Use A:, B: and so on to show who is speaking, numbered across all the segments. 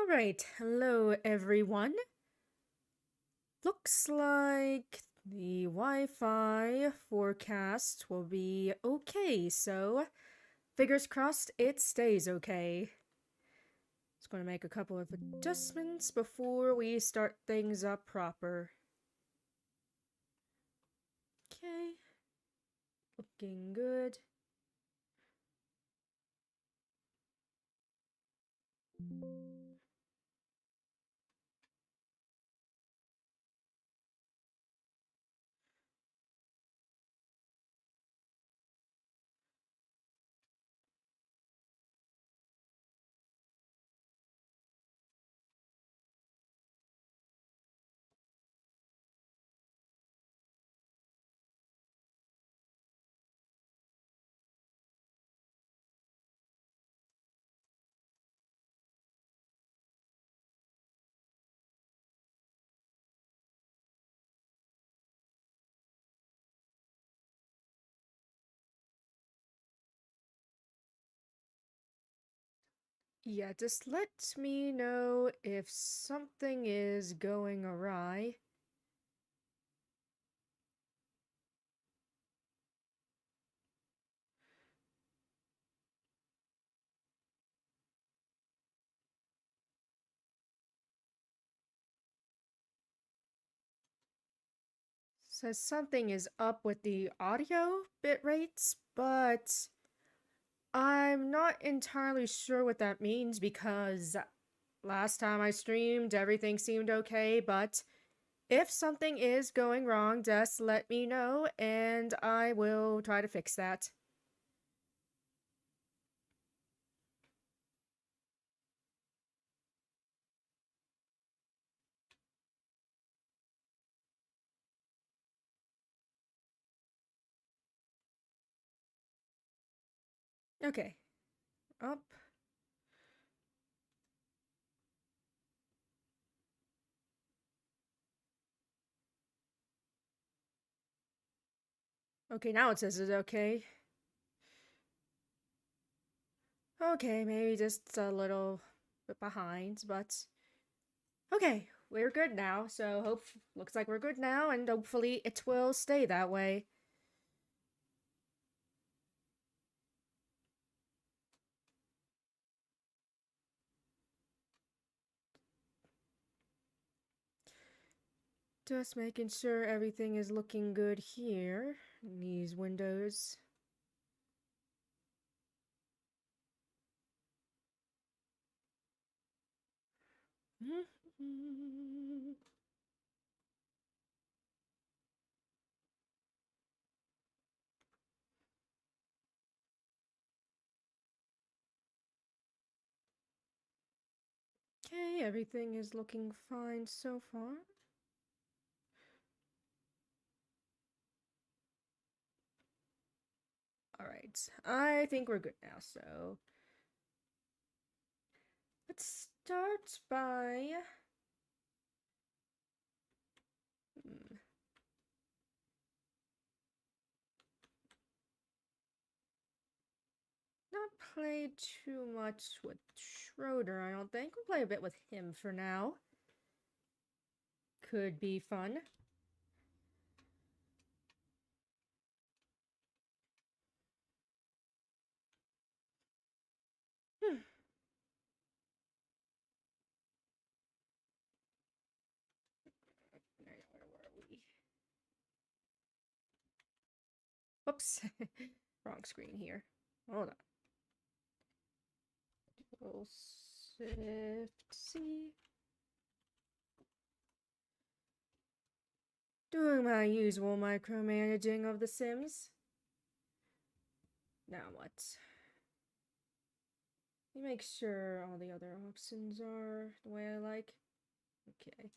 A: Alright, hello everyone. Looks like the Wi-Fi forecast will be okay, so fingers crossed it stays okay. Just gonna make a couple of adjustments before we start things up proper. Okay, looking good. Yeah, just let me know if something is going awry. Says something is up with the audio bit rates, but I'm not entirely sure what that means because last time I streamed, everything seemed okay, but if something is going wrong, just let me know and I will try to fix that. Okay, up. Okay, now it says it's okay. Okay, maybe just a little bit behind, but okay, we're good now. So looks like we're good now, and hopefully it will stay that way. Just making sure everything is looking good here in these windows. Okay, everything is looking fine so far. Alright, I think we're good now, so let's start by not play too much with Schroeder, I don't think. We'll play a bit with him for now. Could be fun. Hmm. Where were we? Whoops. Wrong screen here. Hold on. Control Shift C. Doing my usual micromanaging of The Sims. Now what? Let me make sure all the other options are the way I like. Okay.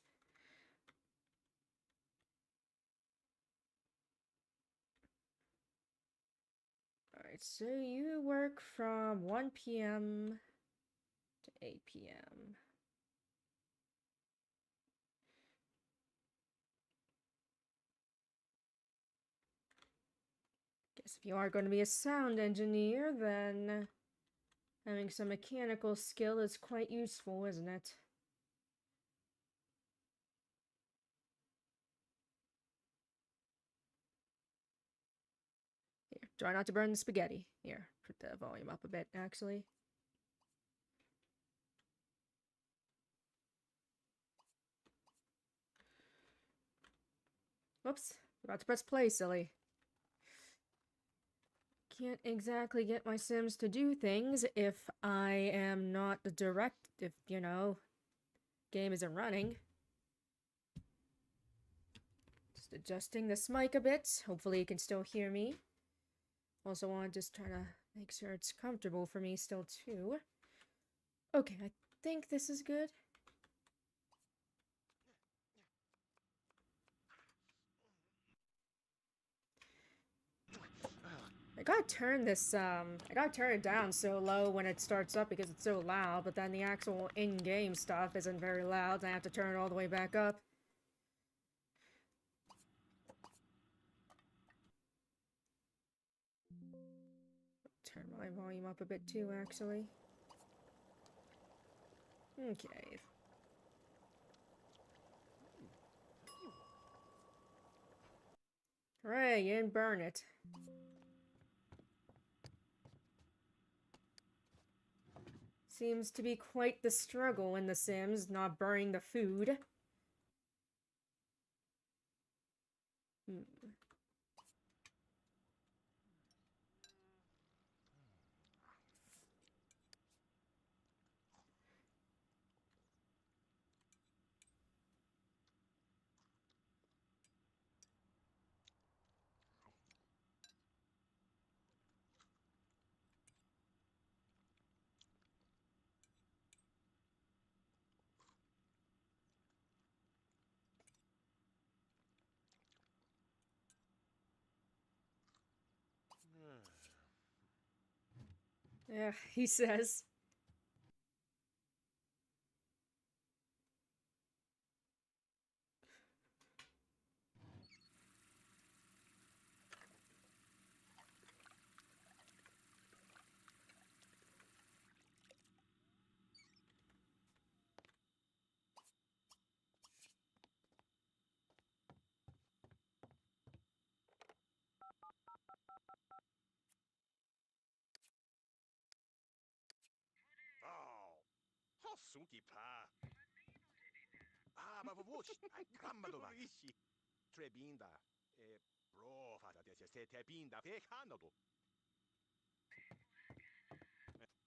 A: Alright, so you work from 1 p.m. to 8 p.m. Guess if you are going to be a sound engineer, then having some mechanical skill is quite useful, isn't it? Try not to burn the spaghetti. Here, put the volume up a bit, actually. Whoops, forgot to press play, silly. Can't exactly get my Sims to do things if I am not if, you know, game isn't running. Just adjusting this mic a bit. Hopefully you can still hear me. Also want to just try to make sure it's comfortable for me still, too. Okay, I think this is good. I gotta turn this, I gotta turn it down so low when it starts up because it's so loud, but then the actual in-game stuff isn't very loud, and I have to turn it all the way back up. Turn my volume up a bit too, actually. Okay. Hooray, you didn't burn it. Seems to be quite the struggle in The Sims, not burning the food. Yeah, he says.
B: Sunki pa. Ma vovoci, ai gramma dovarisci. Trebinda. Profata de se tebinda pe canado.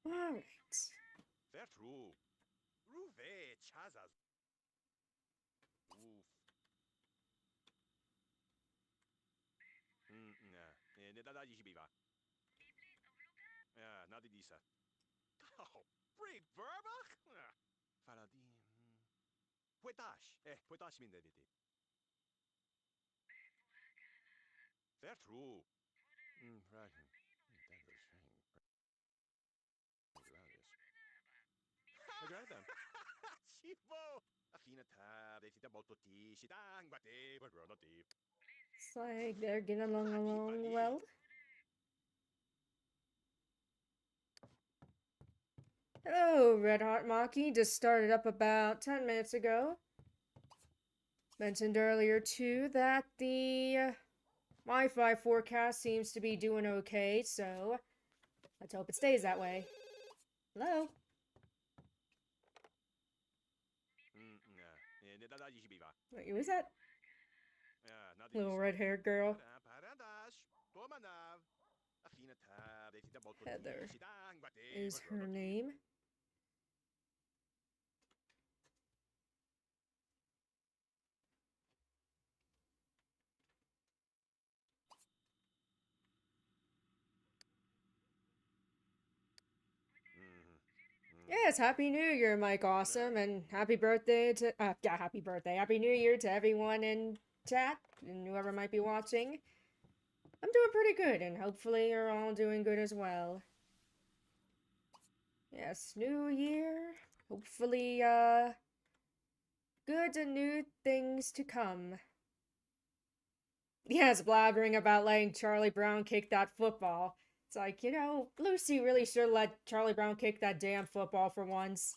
A: Alright.
B: Fair true. Ruve chazas. Oof. Ne da dici biva. Nada disa. Oh, break verbach? Faradim. Puetash. Puetash min dedi. Fair true. Right. That is strange. Agradam. Chivo. Affina tab, they sit about to tea, she dang, but they were not deep.
A: It's like they're getting along well. Hello, Red Hot Maki. Just started up about 10 minutes ago. Mentioned earlier, too, that the Wi-Fi forecast seems to be doing okay, so let's hope it stays that way. Hello? Wait, who is that? Little red-haired girl. Heather is her name. Yes, Happy New Year, Mike Awesome, and happy birthday to, happy birthday, Happy New Year to everyone in chat, and whoever might be watching. I'm doing pretty good, and hopefully you're all doing good as well. Yes, New Year, hopefully, good and new things to come. Yes, blabbering about letting Charlie Brown kick that football. It's like, you know, Lucy really should let Charlie Brown kick that damn football for once.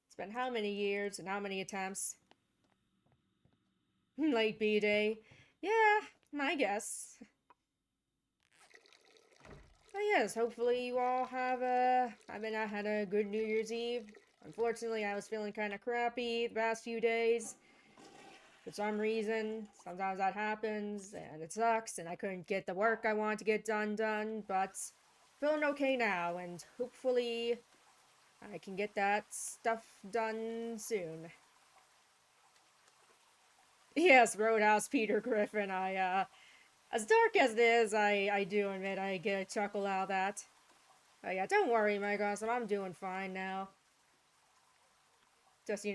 A: It's been how many years and how many attempts? Late B-Day. Yeah, I guess. But yes, hopefully you all have I had a good New Year's Eve. Unfortunately, I was feeling kind of crappy the past few days. For some reason, sometimes that happens, and it sucks, and I couldn't get the work I want to get done, but feeling okay now, and hopefully I can get that stuff done soon. Yes, Roadhouse Peter Griffin, as dark as it is, I do admit I get a chuckle out of that. But yeah, don't worry, Mike Awesome, I'm doing fine now. Just,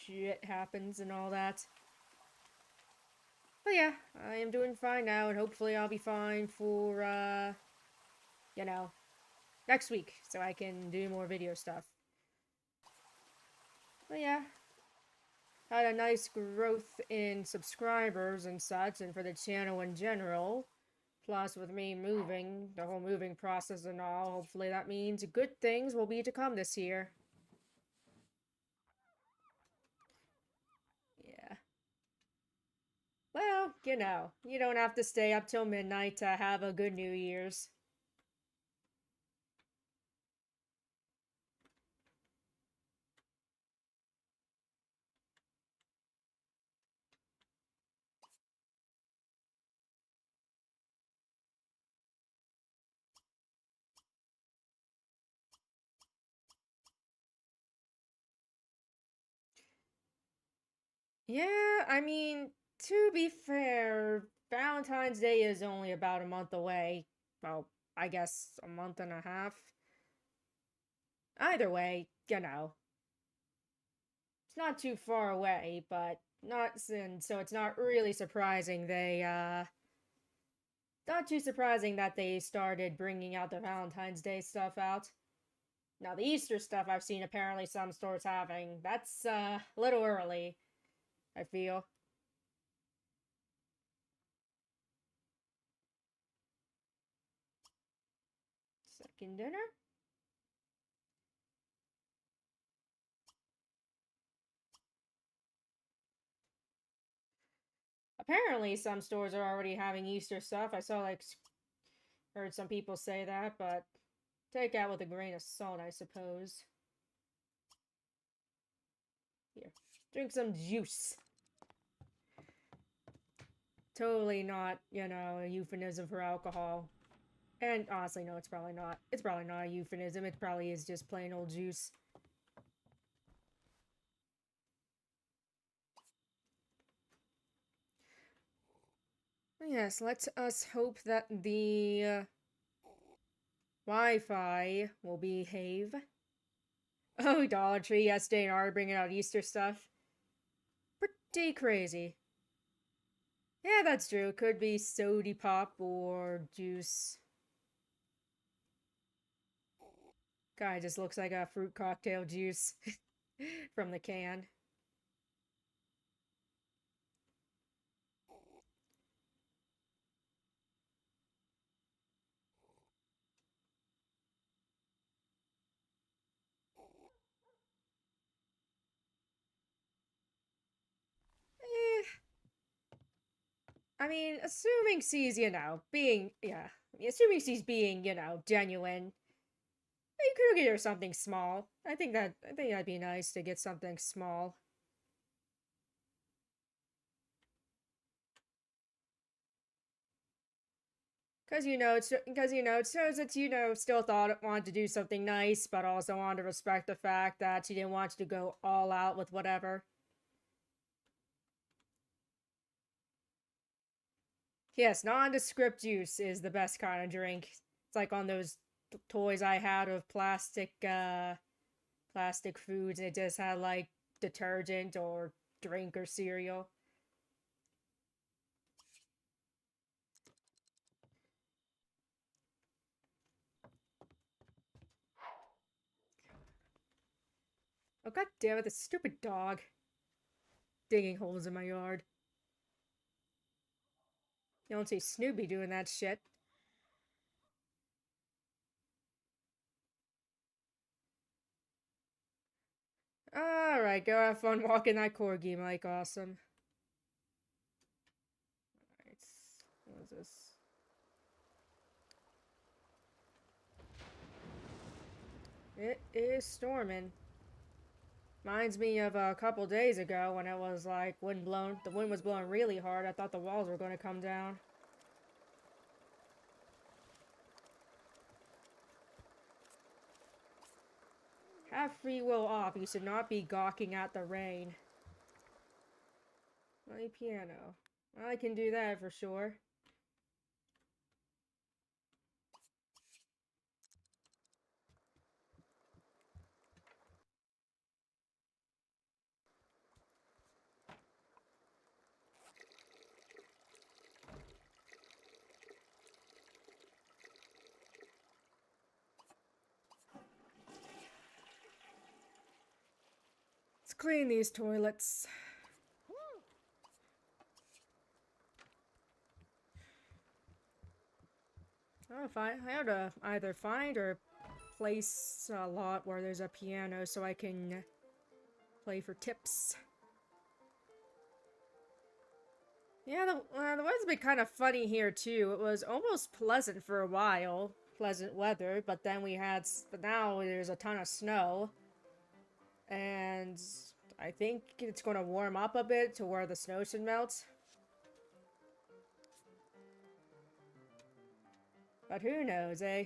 A: shit happens and all that. But yeah, I am doing fine now, and hopefully I'll be fine for, next week, so I can do more video stuff. But yeah, had a nice growth in subscribers and such, and for the channel in general. Plus, with me moving, the whole moving process and all, hopefully that means good things will be to come this year. Yeah. Well, you don't have to stay up till midnight to have a good New Year's. Yeah, I mean, to be fair, Valentine's Day is only about a month away. Well, I guess a month and a half. Either way, it's not too far away, but not sin, so it's not really surprising not too surprising that they started bringing out the Valentine's Day stuff out. Now, the Easter stuff I've seen apparently some stores having, that's a little early, I feel. Second dinner? Apparently, some stores are already having Easter stuff. I saw, heard some people say that, but take that with a grain of salt, I suppose. Here, drink some juice. Totally not, a euphemism for alcohol. And honestly, no, it's probably not. It's probably not a euphemism. It probably is just plain old juice. Yes, let us hope that the Wi-Fi will behave. Oh, Dollar Tree, yes, they are bringing out Easter stuff. Pretty crazy. Yeah, that's true. Could be soda pop or juice. Guy just looks like a fruit cocktail juice from the can. Eh, I mean, assuming she's, assuming she's being, genuine, you could get her something small. I think that'd be nice to get something small. It shows that still thought wanted to do something nice, but also wanted to respect the fact that she didn't want you to go all out with whatever. Yes, nondescript juice is the best kind of drink. It's like on those toys I had of plastic foods. It just had like detergent or drink or cereal. Oh god damn it, this stupid dog. Digging holes in my yard. You don't see Snoopy doing that shit. Alright, go have fun walking that corgi, Mike. Awesome. Alright. What is this? It is storming. Reminds me of a couple days ago when it was like wind blown. The wind was blowing really hard. I thought the walls were going to come down. Have free will off. You should not be gawking at the rain. Play piano. I can do that for sure. Let's clean these toilets. Oh, I have to either find or place a lot where there's a piano so I can play for tips. Yeah, the weather's been kind of funny here too. It was almost pleasant for a while, pleasant weather, but then but now there's a ton of snow. And I think it's going to warm up a bit to where the snow should melt. But who knows, eh?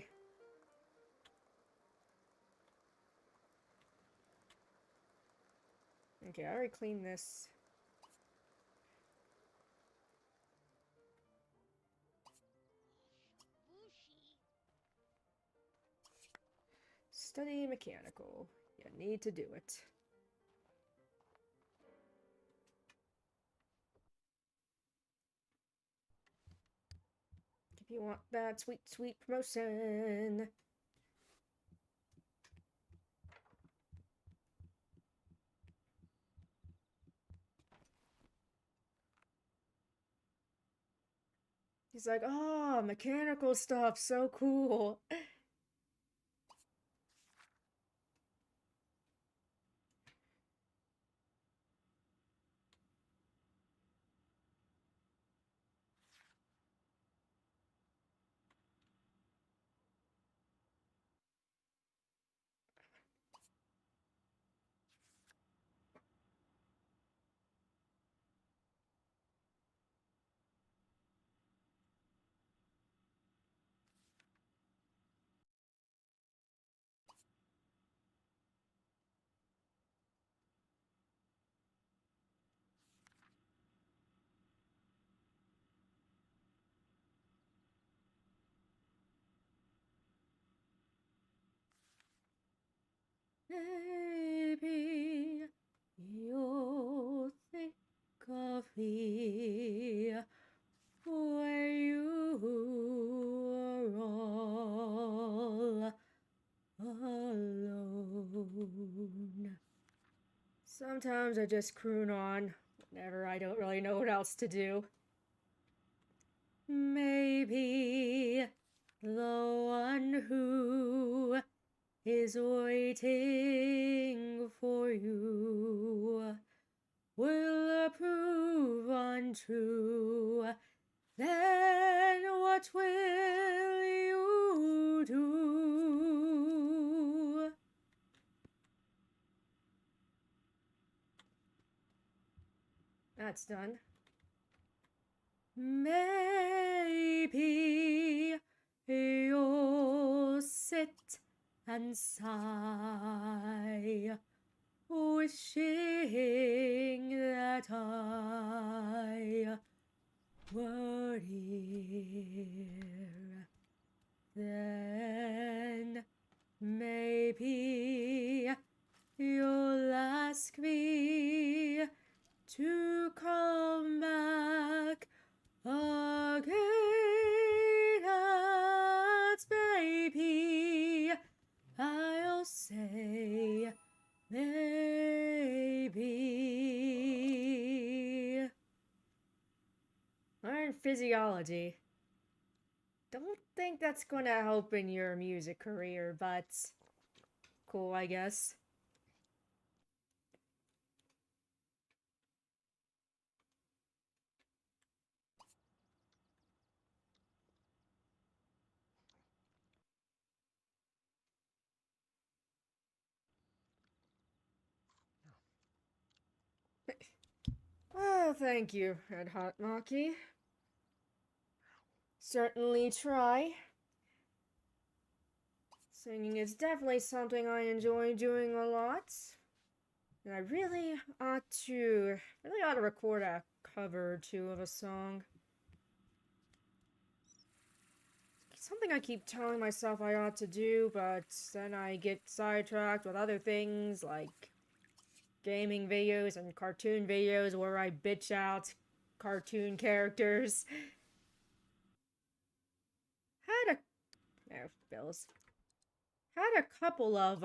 A: Okay, I already cleaned this. Study mechanical. You need to do it. If you want that sweet, sweet promotion. He's like, oh, mechanical stuff, so cool. Maybe you'll think of me when you are all alone. Sometimes I just croon on whenever I don't really know what else to do. Maybe the one who is waiting for you will prove untrue. Then what will you do? That's done. Maybe you'll sit and sigh, wishing that I were here. Then maybe you'll ask me to come back again, and maybe I'll say maybe. Learn physiology. Don't think that's gonna help in your music career, but cool, I guess. Well, thank you, Red Hot Maki. Certainly try. Singing is definitely something I enjoy doing a lot. And I really ought to record a cover or two of a song. Something I keep telling myself I ought to do, but then I get sidetracked with other things like gaming videos and cartoon videos where I bitch out cartoon characters. Had a no bills. Had a couple of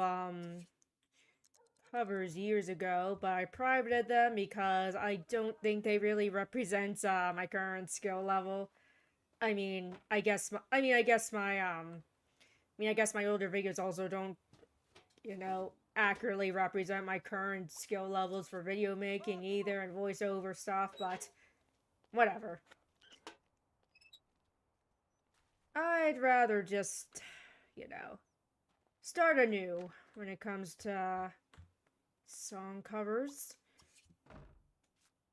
A: covers years ago, but I privated them because I don't think they really represent my current skill level. I guess my older videos also don't, accurately represent my current skill levels for video making either and voiceover stuff, but whatever. I'd rather just, start anew when it comes to song covers.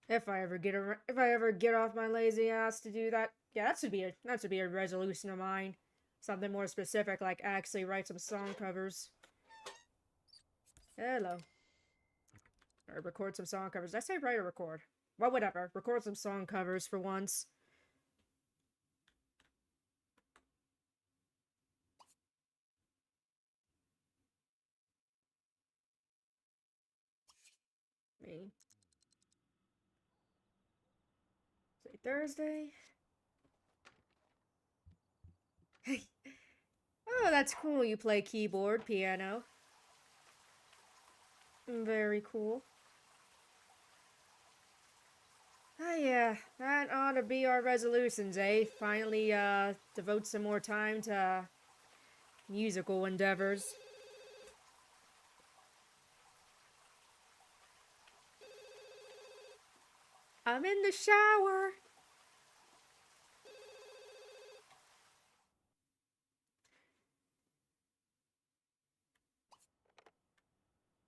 A: If I ever get off my lazy ass to do that, yeah, that should be a resolution of mine. Something more specific, like actually write some song covers. Hello. Or record some song covers. Did I say write or record? Well, whatever. Record some song covers for once. Me. Say Thursday. Oh, that's cool. You play keyboard, piano. Very cool. Ah, yeah, that ought to be our resolutions, eh? Finally, devote some more time to musical endeavors. I'm in the shower.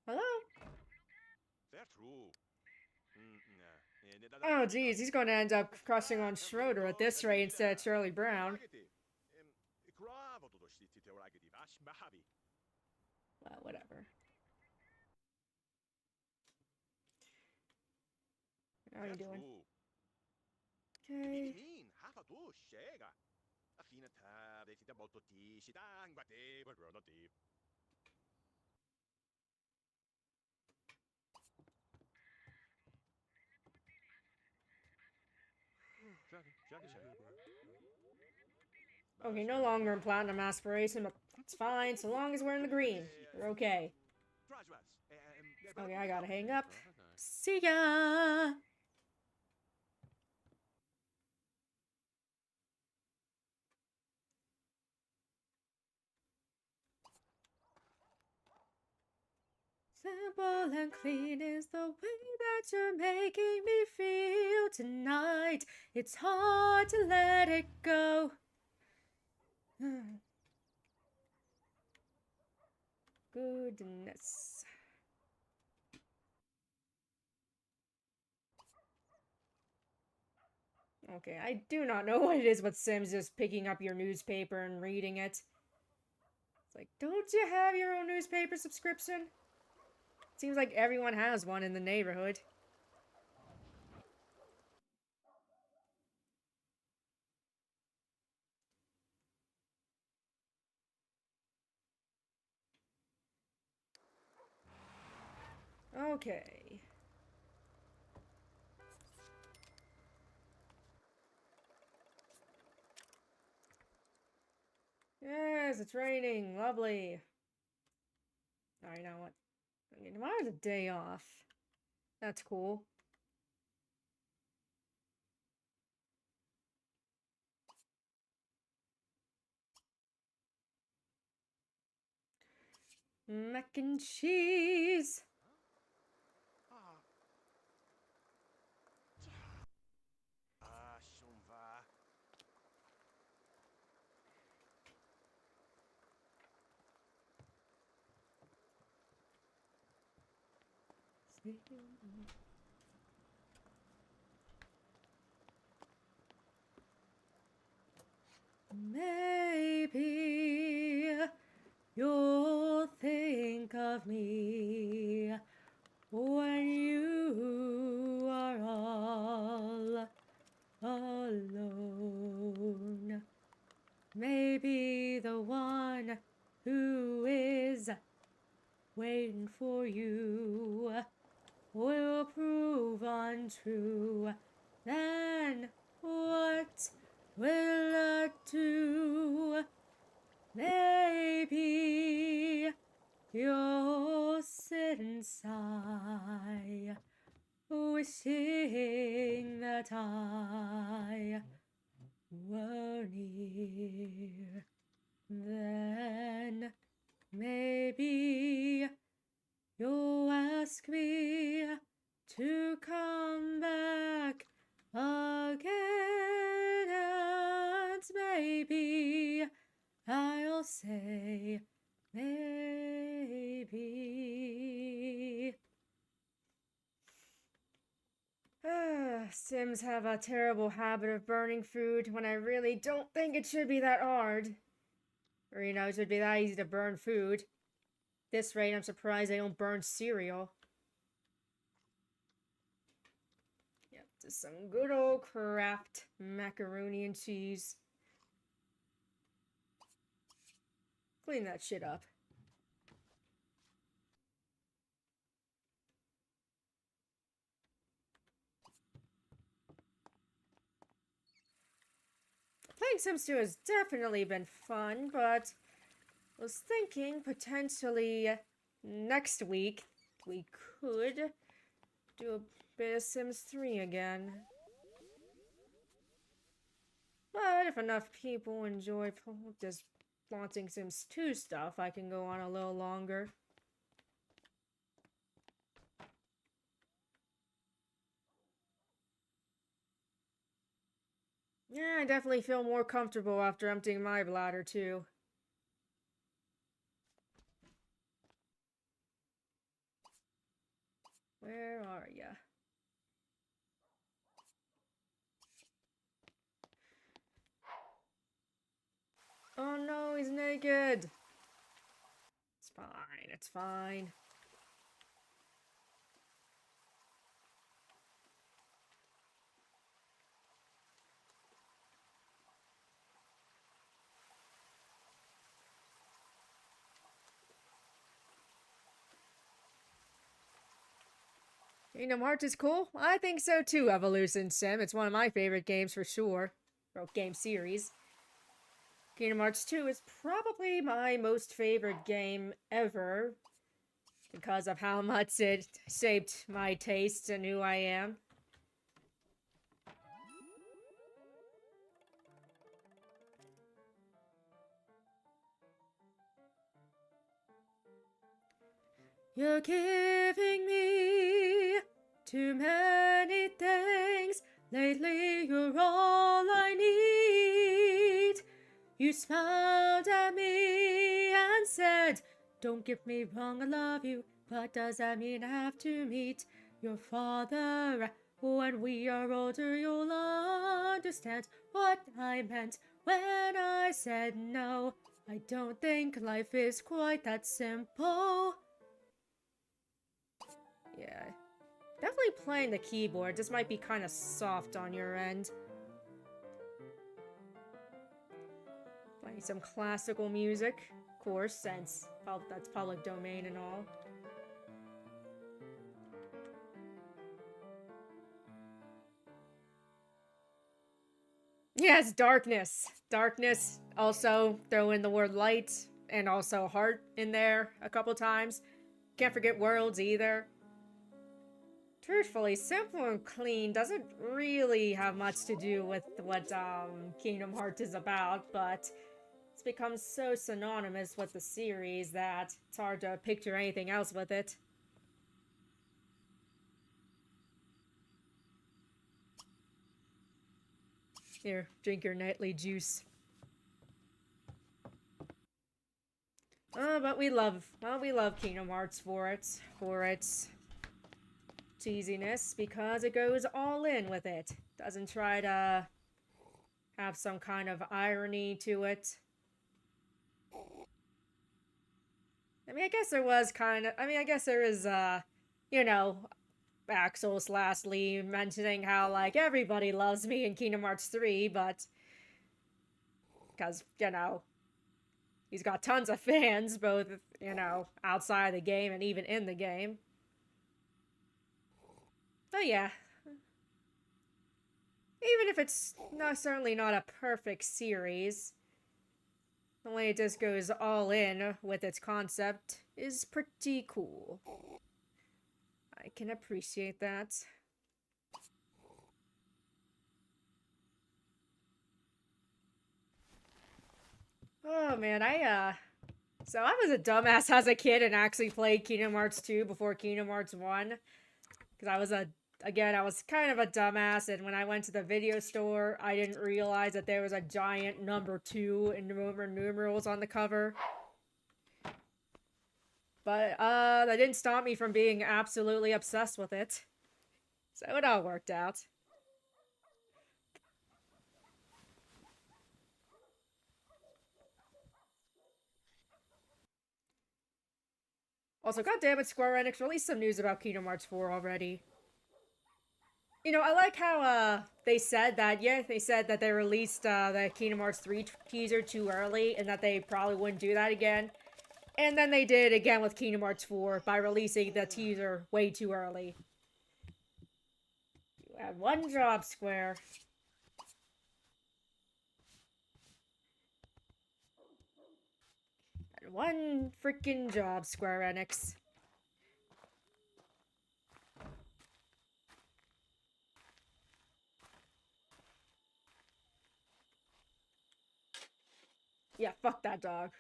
A: Hello?
B: They're true.
A: Oh, geez, he's going to end up crushing on Schroeder at this rate instead of Charlie Brown. Well, whatever. How are you doing? Okay. Okay, no longer in platinum aspiration, but it's fine, so long as we're in the green. We're okay. Okay, I gotta hang up. See ya! Simple and clean is the way that you're making me feel tonight. It's hard to let it go. Goodness. Okay, I do not know what it is with Sims just picking up your newspaper and reading it. It's like, don't you have your own newspaper subscription? Seems like everyone has one in the neighborhood. Okay. Yes, it's raining. Lovely. Alright, now what? Okay, tomorrow's a day off. That's cool. Mac and cheese. of me when you are all alone. Maybe the one who is waiting for you will prove untrue. Then what will I do? Maybe you'll sit and sigh, wishing that I were near. Then maybe you'll ask me to come back again, and maybe I'll say maybe. Sims have a terrible habit of burning food when I really don't think it should be that hard. Or, you know, it should be that easy to burn food. This rate, I'm surprised they don't burn cereal. Yep, just some good old Kraft macaroni and cheese. Clean that shit up. Playing Sims 2 has definitely been fun, but I was thinking potentially next week we could do a bit of Sims 3 again. But if enough people enjoy just flaunting Sims 2 stuff, I can go on a little longer. Yeah, I definitely feel more comfortable after emptying my bladder, too. Where are ya? Oh no, he's naked! It's fine, it's fine. Kingdom Hearts is cool? I think so too, Evolution Sim. It's one of my favorite games for sure. Or game series. Kingdom Hearts 2 is probably my most favorite game ever. Because of how much it shaped my tastes and who I am. You're giving me too many things. Lately, you're all I need. You smiled at me and said, "Don't get me wrong, I love you, but does that mean I have to meet your father? When we are older, you'll understand what I meant when I said no. I don't think life is quite that simple." Yeah, definitely playing the keyboard. This might be kind of soft on your end. Playing some classical music, of course, since that's public domain and all. Yes, darkness. Darkness. Also, throw in the word light and also heart in there a couple times. Can't forget worlds either. Truthfully, simple and clean doesn't really have much to do with what Kingdom Hearts is about, but it's become so synonymous with the series that it's hard to picture anything else with it. Here, drink your nightly juice. But we love Kingdom Hearts for its cheesiness, because it goes all in with it. Doesn't try to have some kind of irony to it. I mean, I guess there was kind of. I mean, I guess there is, you know, Axel lastly mentioning how, like, everybody loves me in Kingdom Hearts 3, but. Because, you know, he's got tons of fans, both, you know, outside the game and even in the game. But yeah. Even if it's certainly not a perfect series, the way it just goes all in with its concept is pretty cool. I can appreciate that. Oh man, so I was a dumbass as a kid and actually played Kingdom Hearts 2 before Kingdom Hearts 1. Because I was kind of a dumbass, and when I went to the video store, I didn't realize that there was a giant number 2 in Roman numerals on the cover. But, that didn't stop me from being absolutely obsessed with it. So it all worked out. Also, goddammit, Square Enix released some news about Kingdom Hearts 4 already. You know, I like how, they said that, they said that they released, the Kingdom Hearts 3 teaser too early, and that they probably wouldn't do that again. And then they did again with Kingdom Hearts 4 by releasing the teaser way too early. You had one job, Square. And one freaking job, Square Enix. Yeah, fuck that dog.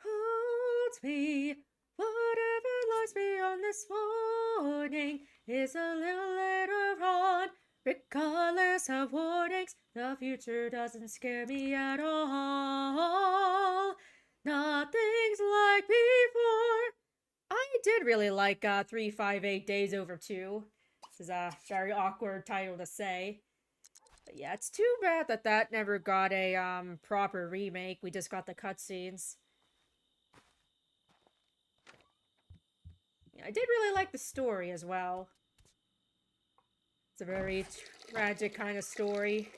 A: Hold me, whatever lies beyond this morning is a little later on. Regardless of warnings, the future doesn't scare me at all. Nothing's like before. I did really like 358 Days Over 2. This is a very awkward title to say. But yeah, it's too bad that that never got a proper remake. We just got the cutscenes. Yeah, I did really like the story as well. It's a very tragic kind of story.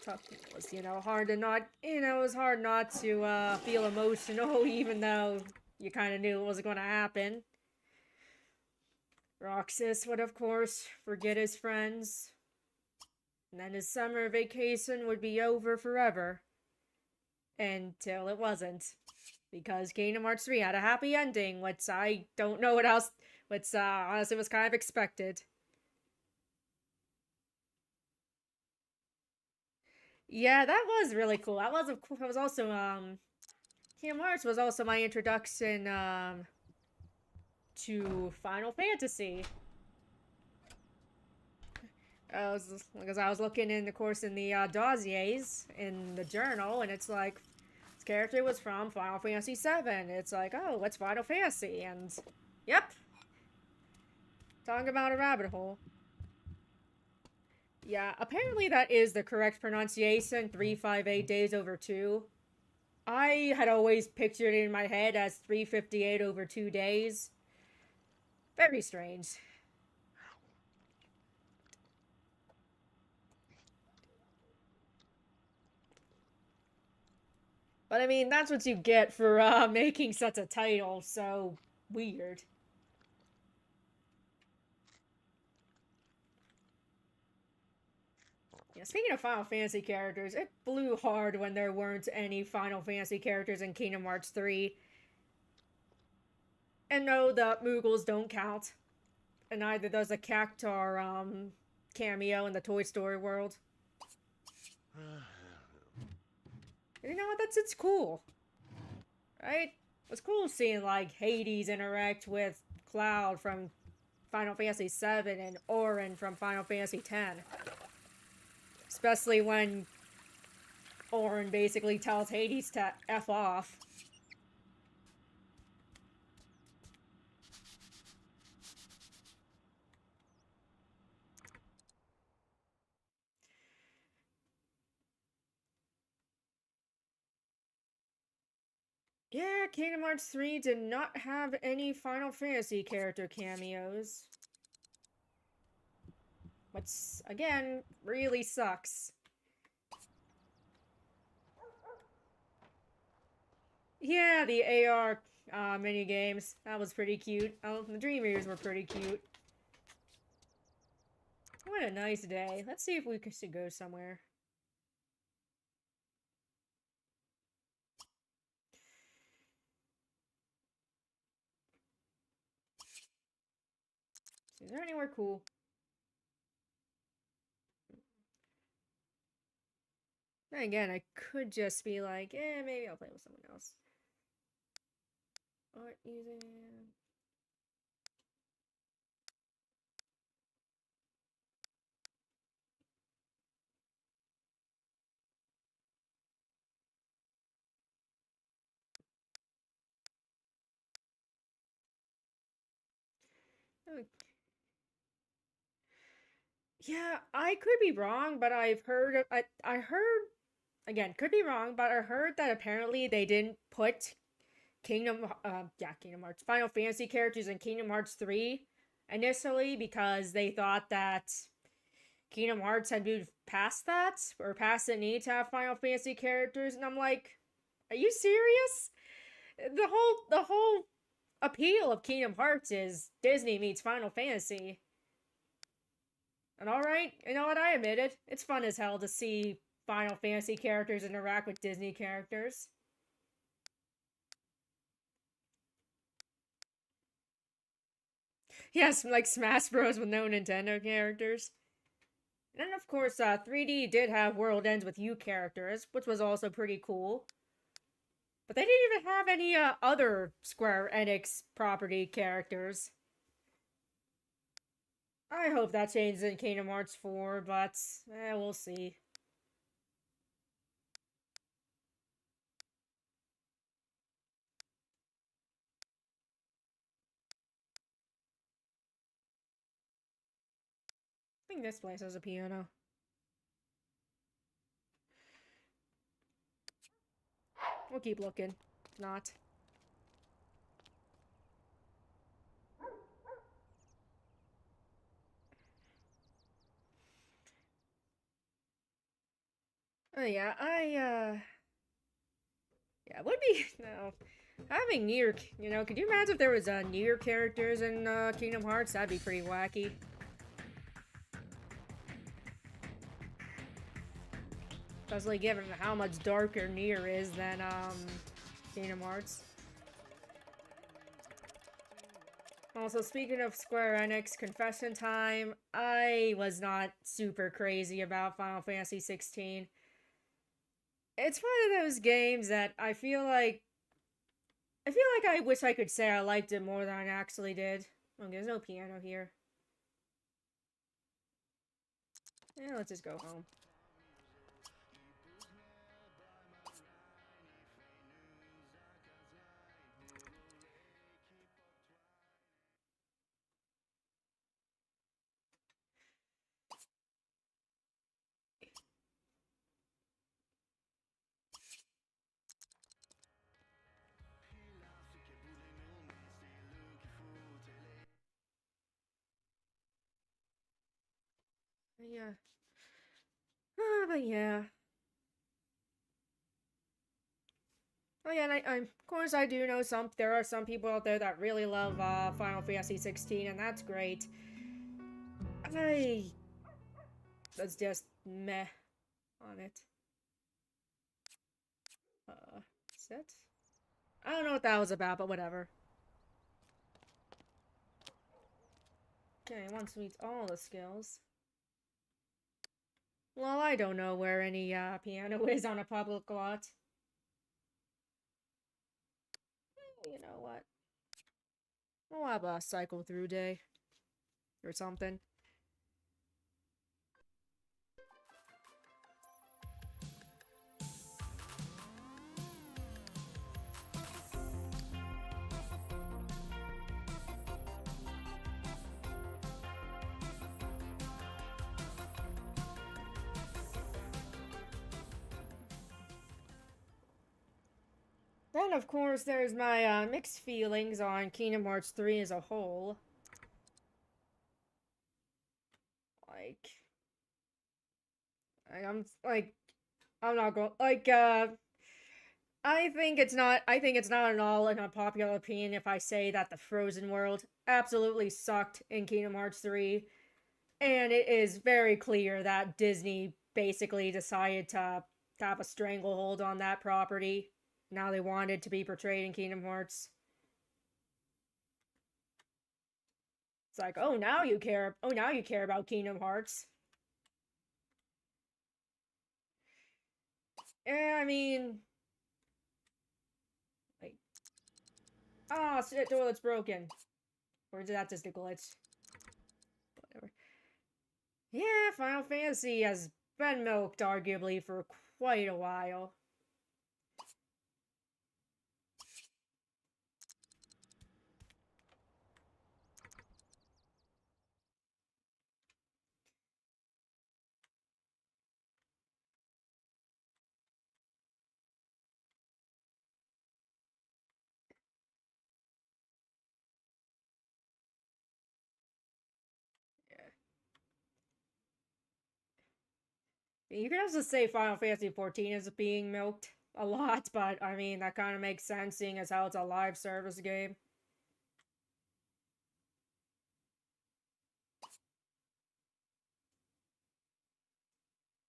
A: It was, you know, hard to not, you know, it was hard not to feel emotional, even though you kind of knew it was going to happen. Roxas would, of course, forget his friends. And then his summer vacation would be over forever. Until it wasn't. Because Kingdom Hearts 3 had a happy ending, which I don't know what else, which honestly was kind of expected. Yeah, that was really cool. That was also, Kingdom Hearts was also my introduction, to Final Fantasy. Because I was looking in, of course, in the dossiers in the journal, and it's like, this character was from Final Fantasy VII. It's like, oh, what's Final Fantasy? And, yep. Talking about a rabbit hole. Yeah, apparently that is the correct pronunciation, 358 Days Over 2. I had always pictured it in my head as 358 over 2 days. Very strange. But I mean, that's what you get for making such a title so weird. Yeah, speaking of Final Fantasy characters, it blew hard when there weren't any Final Fantasy characters in Kingdom Hearts 3. And no, the Moogles don't count. And neither does the Cactuar cameo in the Toy Story world. You know what? It's cool. Right? It's cool seeing, like, Hades interact with Cloud from Final Fantasy VII and Auron from Final Fantasy X. Especially when Auron basically tells Hades to F off. Yeah, Kingdom Hearts 3 did not have any Final Fantasy character cameos. Which, again, really sucks. Yeah, the AR mini games. That was pretty cute. Oh, the Dream Eaters were pretty cute. What a nice day. Let's see if we should go somewhere. Is there anywhere cool? Then again, I could just be like, maybe I'll play with someone else. Art museum. Okay. Yeah, I could be wrong, but I've heard I heard again, could be wrong, but I heard that apparently they didn't put Kingdom Hearts Final Fantasy characters in Kingdom Hearts 3 initially because they thought that Kingdom Hearts had moved past that or past the need to have Final Fantasy characters, and I'm like, are you serious? The whole appeal of Kingdom Hearts is Disney meets Final Fantasy. And alright, you know what, I admit it. It's fun as hell to see Final Fantasy characters interact with Disney characters. Yes, like Smash Bros. With no Nintendo characters. And of course, 3D did have World Ends with You characters, which was also pretty cool. But they didn't even have any other Square Enix property characters. I hope that changes in Kingdom Hearts 4, but we'll see. I think this place has a piano. We'll keep looking. If not. Oh yeah, yeah, it would be, no. Having Nier, could you imagine if there was Nier characters in Kingdom Hearts? That'd be pretty wacky. Especially given how much darker Nier is than Kingdom Hearts. Also, speaking of Square Enix, confession time, I was not super crazy about Final Fantasy 16. It's one of those games that I feel like I wish I could say I liked it more than I actually did. Oh, there's no piano here. Yeah, let's just go home. Yeah. But yeah. Oh yeah, and of course I do know there are some people out there that really love Final Fantasy 16, and that's great. I that's just meh on it. Set? I don't know what that was about, but whatever. Okay, once meets all the skills. Well, I don't know where any piano is on a public lot. You know what? We'll have a cycle through day. Or something. Then, of course, there's my mixed feelings on Kingdom Hearts 3 as a whole. Like, I'm not going I think it's not at all an unpopular opinion if I say that the Frozen world absolutely sucked in Kingdom Hearts 3. And it is very clear that Disney basically decided to have a stranglehold on that property. Now they want it to be portrayed in Kingdom Hearts. It's like, oh, now you care. Oh, now you care about Kingdom Hearts. Yeah, I mean, like, ah, oh, shit, toilet's broken. Or is that just a glitch? Whatever. Yeah, Final Fantasy has been milked, arguably, for quite a while. You can also say Final Fantasy XIV is being milked a lot, but I mean, that kind of makes sense seeing as how it's a live service game.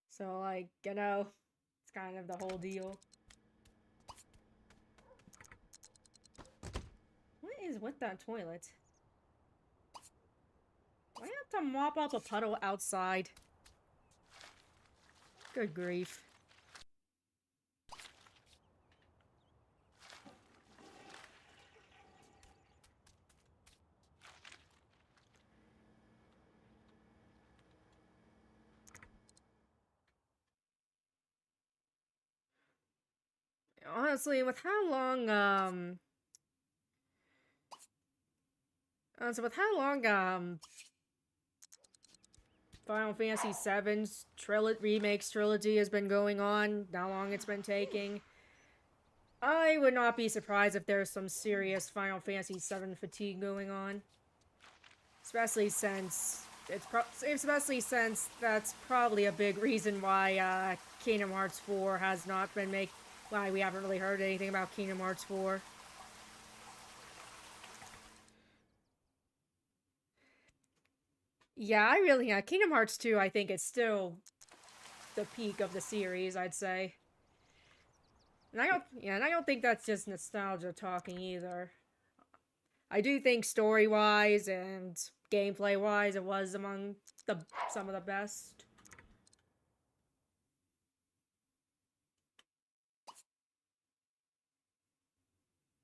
A: So, like, you know, it's kind of the whole deal. What is with that toilet? Why have to mop up a puddle outside? Good grief. Honestly, with how long, Final Fantasy VII's remakes trilogy has been going on, how long it's been taking, I would not be surprised if there's some serious Final Fantasy VII fatigue going on. Especially since that's probably a big reason why Kingdom Hearts 4 has not been why we haven't really heard anything about Kingdom Hearts 4. Yeah, Kingdom Hearts 2 I think is still the peak of the series, I'd say. And I don't think that's just nostalgia talking either. I do think story-wise and gameplay-wise it was among some of the best.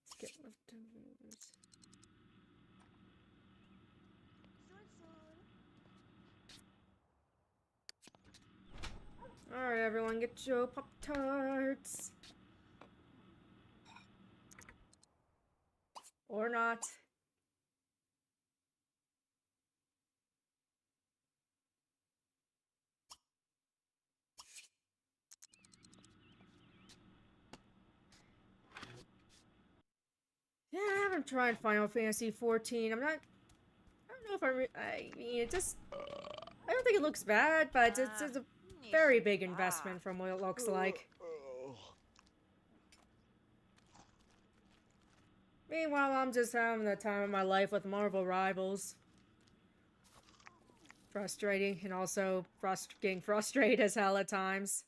A: Let's get leftovers. Alright, everyone, get your Pop-Tarts. Or not. Yeah, I haven't tried Final Fantasy XIV. I don't know if I mean, I don't think it looks bad, but it's a very big investment from what it looks like. Meanwhile, I'm just having the time of my life with Marvel Rivals. Frustrating, and also getting frustrated as hell at times.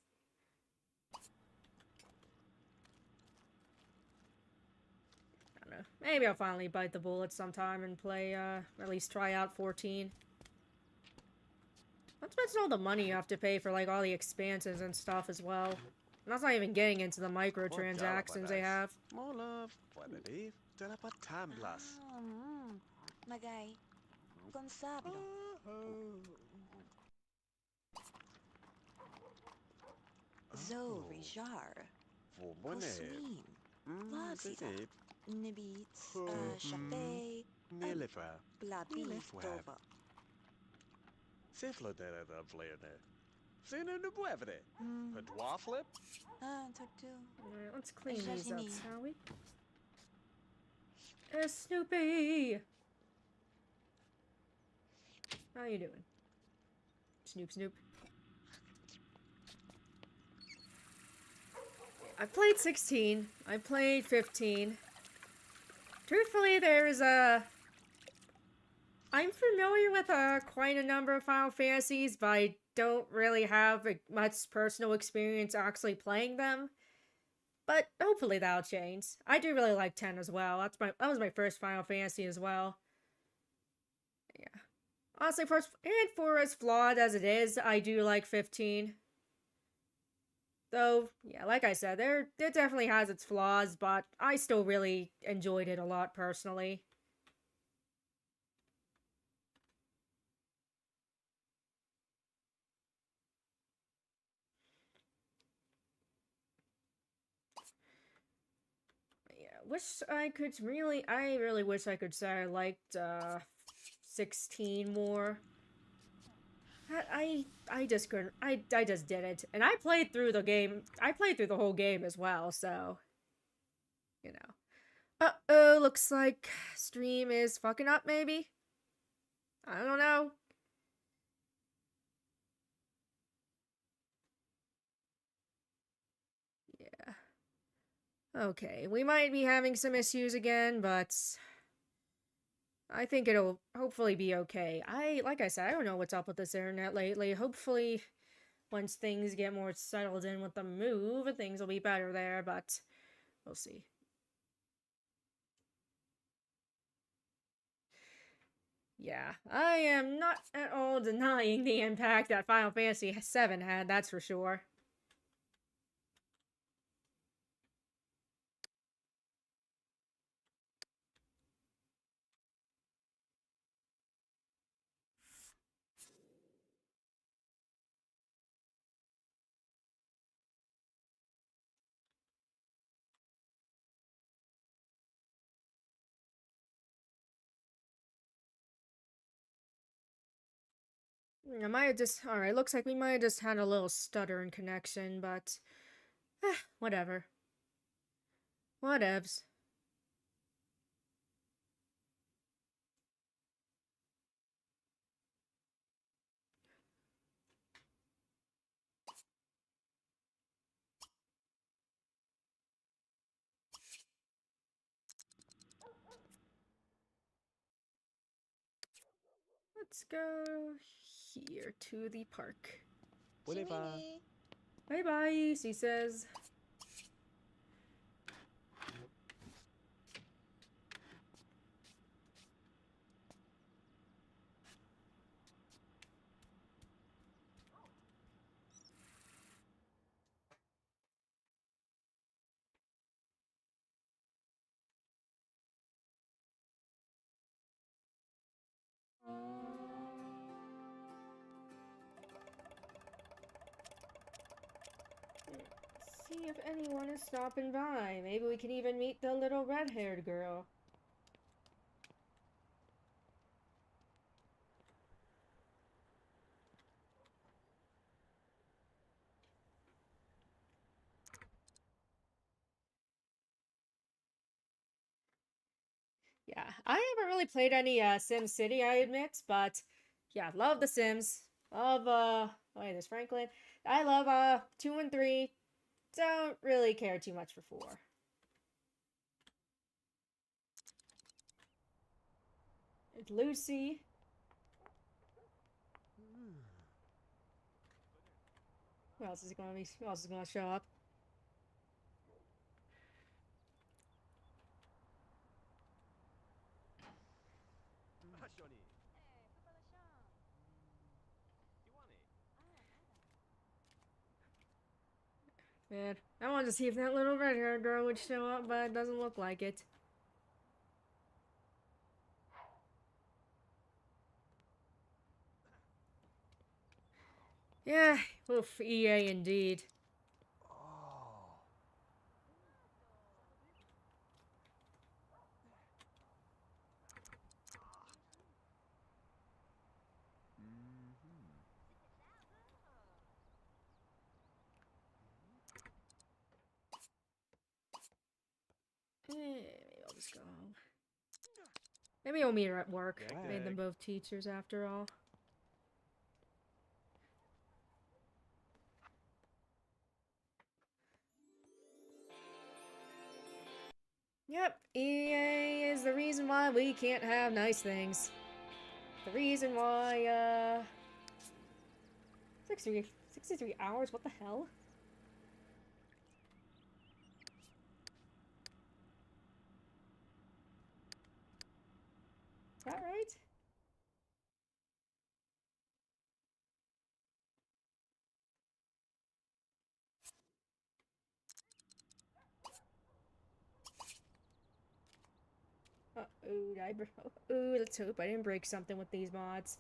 A: I don't know. Maybe I'll finally bite the bullet sometime and play, at least try out 14. Not to mention all the money you have to pay for, like, all the expansions and stuff as well. And that's not even getting into the microtransactions they have.
B: More love, what believe, Tamblas.
C: Magay, Gonzalo, Zo Rijar, Kosmin, Lazida, Nibits, Chape,
B: Nilifa,
C: Blabi,
B: Nilifwab.
C: Doba.
B: Siflo de la Vlerne. Sino no puede. Padua flip?
C: Talk to.
A: Alright, let's clean these up,
C: Sashimi.
A: shall we? Snoopy! How you doing? Snoop Snoop. I played 16. I played 15. Truthfully, there's I'm familiar with quite a number of Final Fantasies, but I don't really have much personal experience actually playing them. But hopefully that'll change. I do really like 10 as well. That was my first Final Fantasy as well. Yeah. Honestly, for as flawed as it is, I do like 15. Though, yeah, like I said, it definitely has its flaws, but I still really enjoyed it a lot personally. I really wish I could say I liked 16 more. I just couldn't. I just didn't. And I played through the game. I played through the whole game as well, so you know. Uh-oh, looks like stream is fucking up maybe. I don't know. Yeah. Okay, we might be having some issues again, but I think it'll hopefully be okay. Like I said, I don't know what's up with this internet lately. Hopefully, once things get more settled in with the move, things will be better there, but we'll see. Yeah, I am not at all denying the impact that Final Fantasy VII had, that's for sure. I might have just. Alright, looks like we might have just had a little stutter in connection, but. Whatever. Whatevs. Let's go here to the park.
C: Shimimi.
A: Bye bye, she says. See if anyone is stopping by. Maybe we can even meet the little red-haired girl. Yeah, I haven't really played any Sim City, I admit, but yeah, love The Sims. Love wait, there's Franklin. I love 2 and 3. Don't really care too much for 4. It's Lucy. Who else is gonna show up?
B: Johnny.
A: Man, I wanted to see if that little red-haired girl would show up, but it doesn't look like it. Yeah, oof, EA indeed.
B: Oh.
A: just go. Maybe we'll meet her at work.
B: Gag,
A: Made them
B: gag.
A: both teachers after all. Yep, EA is the reason why we can't have nice things. The reason why, 63 hours? What the hell? Is that right? Ooh, let's hope I didn't break something with these mods.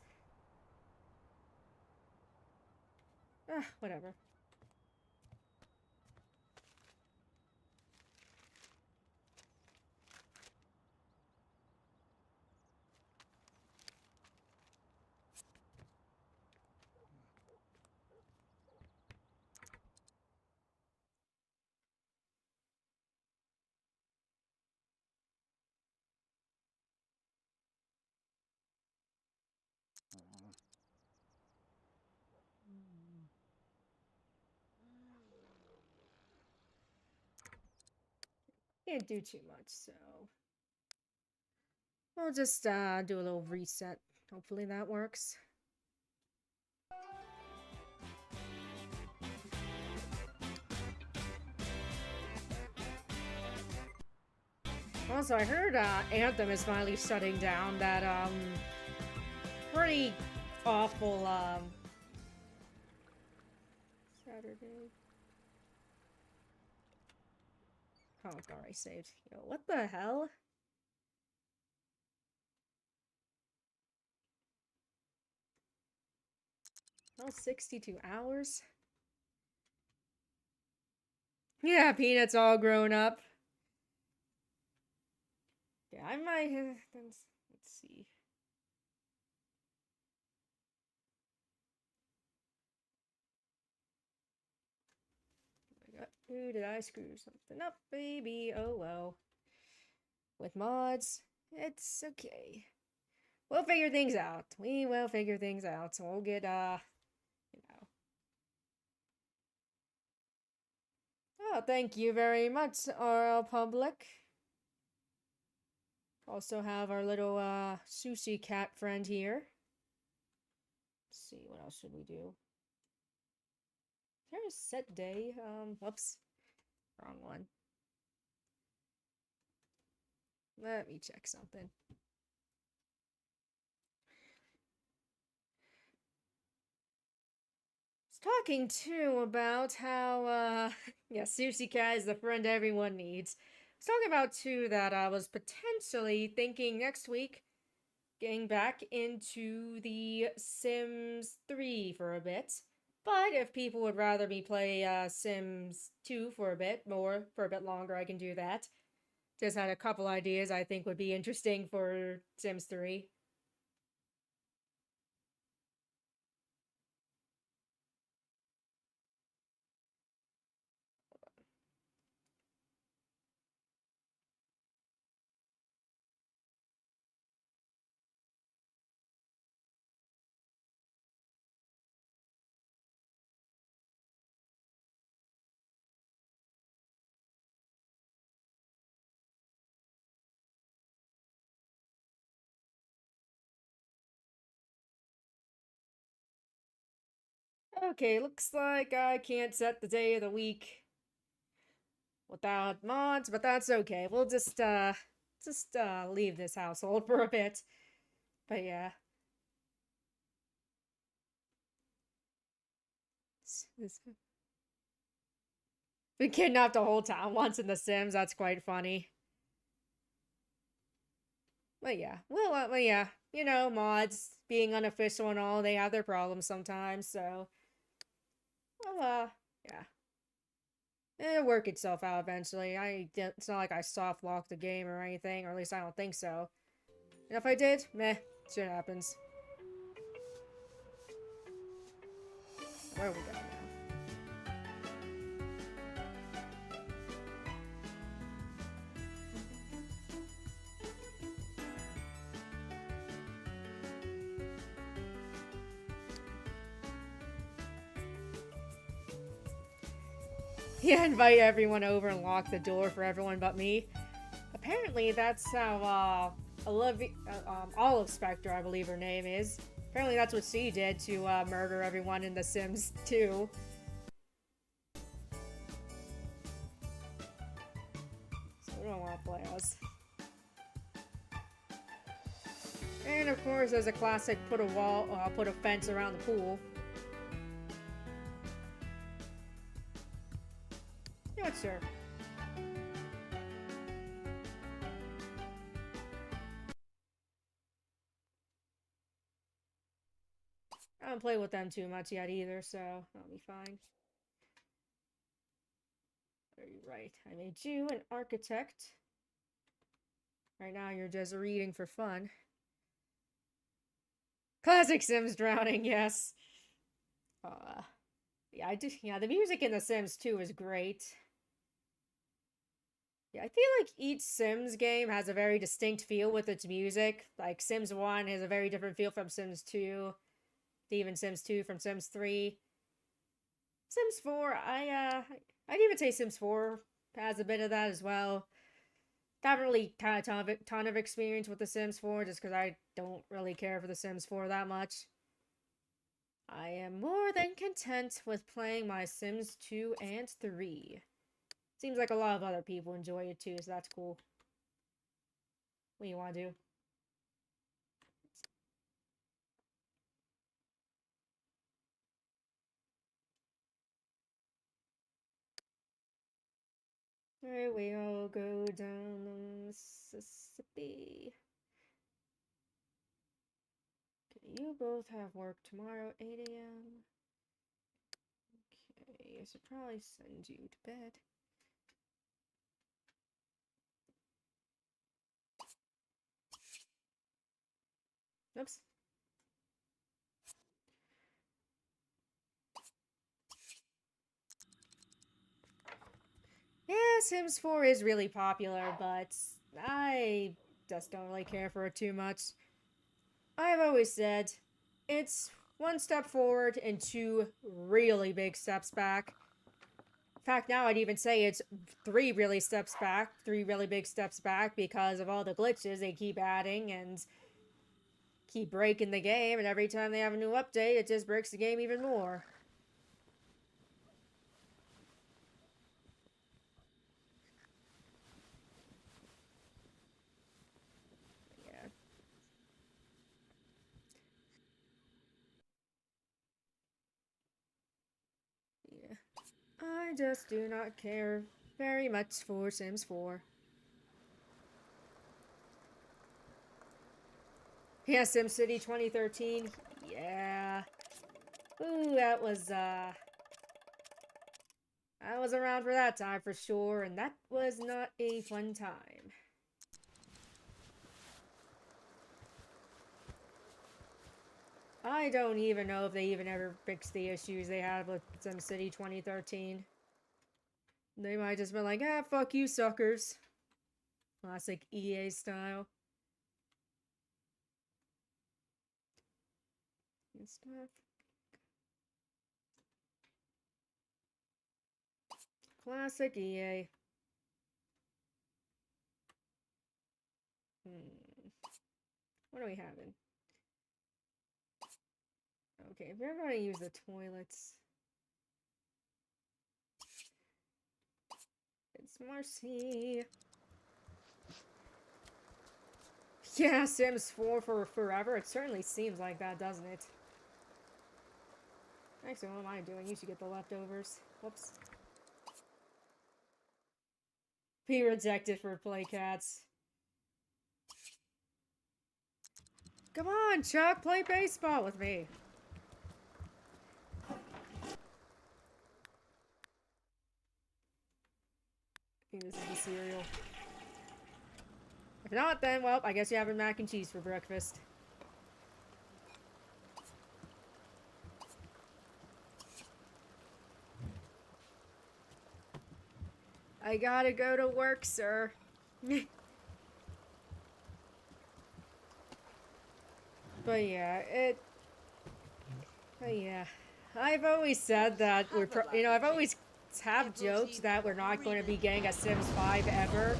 A: Ah, whatever. Can't do too much, so we'll just do a little reset. Hopefully that works. Also, I heard Anthem is finally shutting down that pretty awful Saturday. Oh god, I saved. Yo, what the hell? Oh, 62 hours? Yeah, Peanut's all grown up. Yeah, I might have... Let's see. Ooh, did I screw something up, baby? Oh well. With mods, it's okay. We'll figure things out. We will figure things out. So we'll get, you know. Oh, thank you very much, RL Public. Also have our little, sushi cat friend here. Let's see, what else should we do? Is there a set day? Whoops. Wrong one. Let me check something. Talking too about how, yeah, Sushi Cat is the friend everyone needs. I was talking about too that I was potentially thinking next week getting back into the Sims 3 for a bit. But if people would rather me play Sims 2 for a bit longer, I can do that. Just had a couple ideas I think would be interesting for Sims 3. Okay, looks like I can't set the day of the week without mods, but that's okay. We'll just leave this household for a bit. But yeah. Been kidnapped the whole town once in The Sims, that's quite funny. But yeah, well, yeah, you know, mods being unofficial and all, they have their problems sometimes, so. Well, yeah. It'll work itself out eventually. It's not like I soft locked the game or anything, or at least I don't think so. And if I did, meh, shit happens. Where are we going now? Yeah, invite everyone over and lock the door for everyone but me. Apparently, that's how Olive Spectre, I believe her name is. Apparently, that's what she did to murder everyone in The Sims 2. So we don't want to play us. And of course, there's a classic put a fence around the pool. You know what, sir? I haven't played with them too much yet either, so that'll be fine. Are you right? I made you an architect. Right now, you're just reading for fun. Classic Sims drowning, yes. Yeah, the music in The Sims 2 is great. Yeah, I feel like each Sims game has a very distinct feel with its music. Like Sims 1 has a very different feel from Sims 2. Even Sims 2 from Sims 3. Sims 4, I'd even say Sims 4 has a bit of that as well. Haven't really had a ton of experience with The Sims 4 just because I don't really care for The Sims 4 that much. I am more than content with playing my Sims 2 and 3. Seems like a lot of other people enjoy it too, so that's cool. What do you want to do? Alright, we all go down the Mississippi. Okay, you both have work tomorrow, 8 a.m. Okay, I should probably send you to bed. Oops. Yeah, Sims 4 is really popular, but I just don't really care for it too much. I've always said it's one step forward and two really big steps back. In fact, now I'd even say it's three really big steps back because of all the glitches they keep adding and keep breaking the game, and every time they have a new update, it just breaks the game even more. Yeah. Yeah. I just do not care very much for Sims 4. Yeah, SimCity 2013. Yeah. Ooh, I was around for that time for sure, and that was not a fun time. I don't even know if they even ever fixed the issues they had with SimCity 2013. They might just been like, ah, fuck you, suckers. Classic EA style. And stuff. Classic EA. What are we having? Okay, we're gonna use the toilets. It's Marcy. Yeah, Sims 4 for forever. It certainly seems like that, doesn't it? Actually, what am I doing? You should get the leftovers. Whoops. Be rejected for playcats. Come on, Chuck, play baseball with me. I think this is the cereal. If not, then, well, I guess you're having mac and cheese for breakfast. I gotta go to work, sir. But yeah, I've always said that I've always have joked that we're not going to be getting a Sims 5 ever.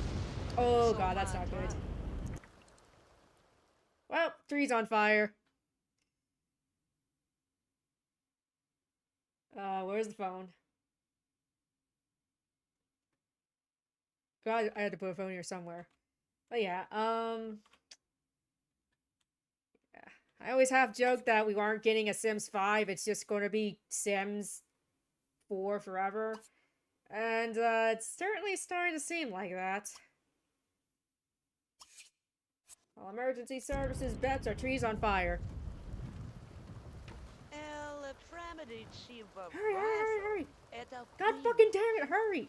A: Oh god, that's not good. Well, 3's on fire. Where's the phone? God, I had to put a phone here somewhere. But yeah, yeah. I always have joked that we aren't getting a Sims 5. It's just going to be Sims 4 forever. And, it's certainly starting to seem like that. All emergency services bets are trees on fire. Hurry, hurry, hurry, hurry! God fucking damn it, hurry!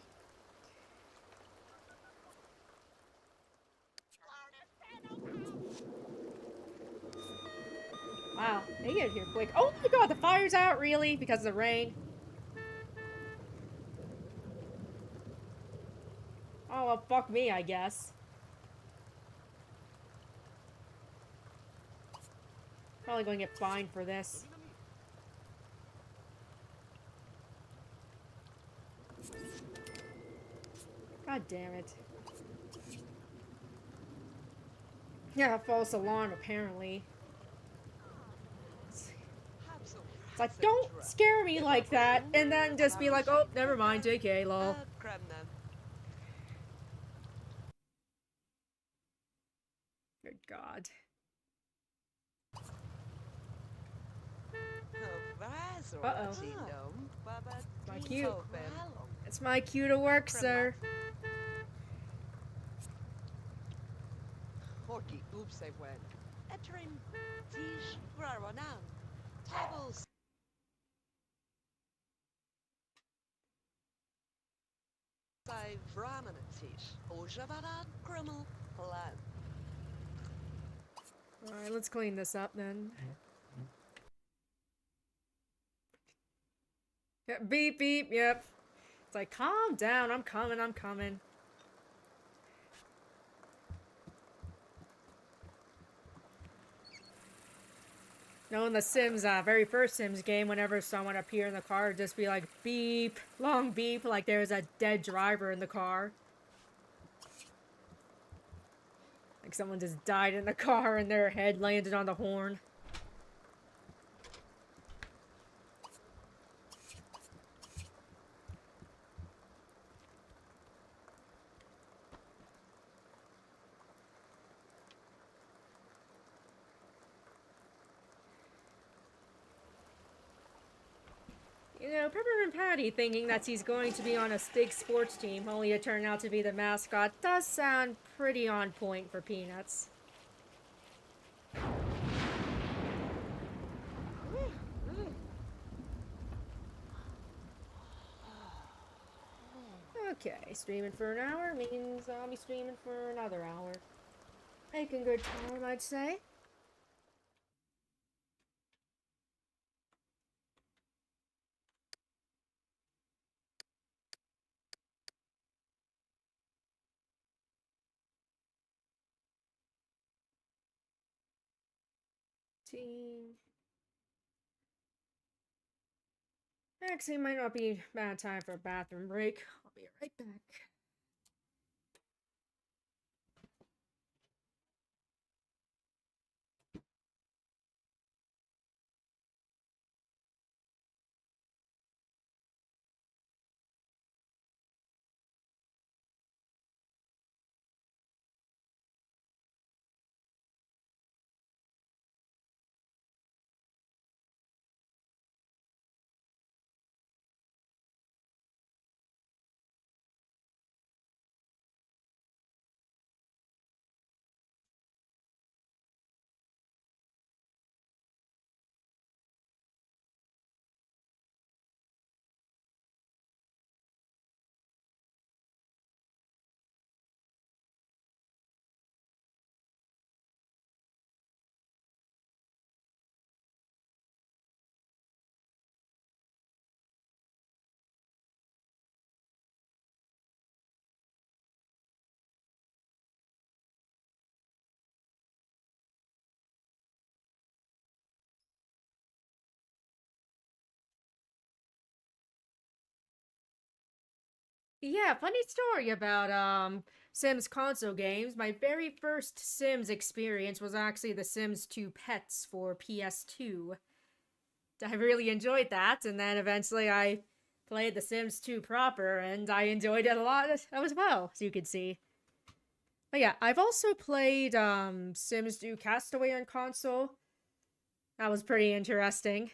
A: Wow, they get here quick. Oh my god, the fire's out, really? Because of the rain? Oh, well, fuck me, I guess. Probably gonna get fined for this. God damn it. Yeah, false alarm, apparently. It's like, don't scare me like that, and then just be like, oh, never mind, JK, lol. Good god. Uh-oh. My cue. It's my cue to work, sir. Alright, let's clean this up then. Yeah, beep, beep, yep. It's like, calm down, I'm coming, I'm coming. No, in the Sims, very first Sims game, whenever someone appeared in the car, it'd just be like, beep, long beep, like there was a dead driver in the car. Like someone just died in the car and their head landed on the horn. You know, Peppermint Patty thinking that he's going to be on a big sports team, only to turn out to be the mascot, does sound pretty on point for Peanuts. Okay, streaming for an hour means I'll be streaming for another hour. Making good time, I'd say. Actually, it might not be bad time for a bathroom break. I'll be right back. Yeah, funny story about Sims console games. My very first Sims experience was actually The Sims 2 Pets for PS2. I really enjoyed that, and then eventually I played The Sims 2 proper, and I enjoyed it a lot as well, as you can see. But yeah, I've also played Sims 2 Castaway on console. That was pretty interesting.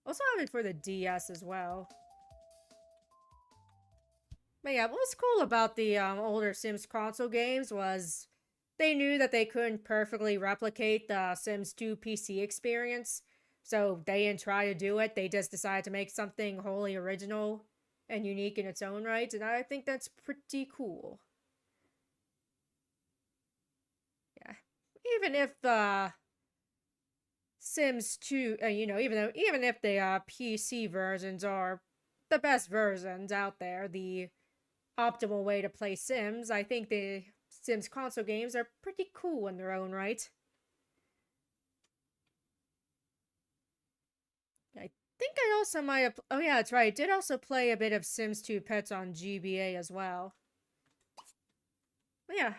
A: Also have it for the DS as well. But yeah, what was cool about the older Sims console games was they knew that they couldn't perfectly replicate the Sims 2 PC experience, so they didn't try to do it. They just decided to make something wholly original and unique in its own right, and I think that's pretty cool. Yeah, even if the Sims 2, even if the PC versions are the best versions out there, the optimal way to play Sims, I think the Sims console games are pretty cool in their own right. I think I also might have. Oh, yeah, that's right. I did also play a bit of Sims 2 Pets on GBA as well. But yeah,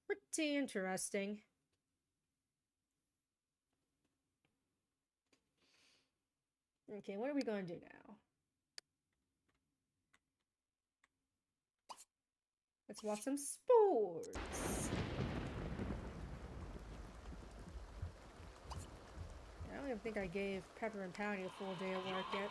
A: pretty interesting. Okay, what are we going to do now? Let's watch some sports. I don't even think I gave Pepper and Patty a full day of work yet.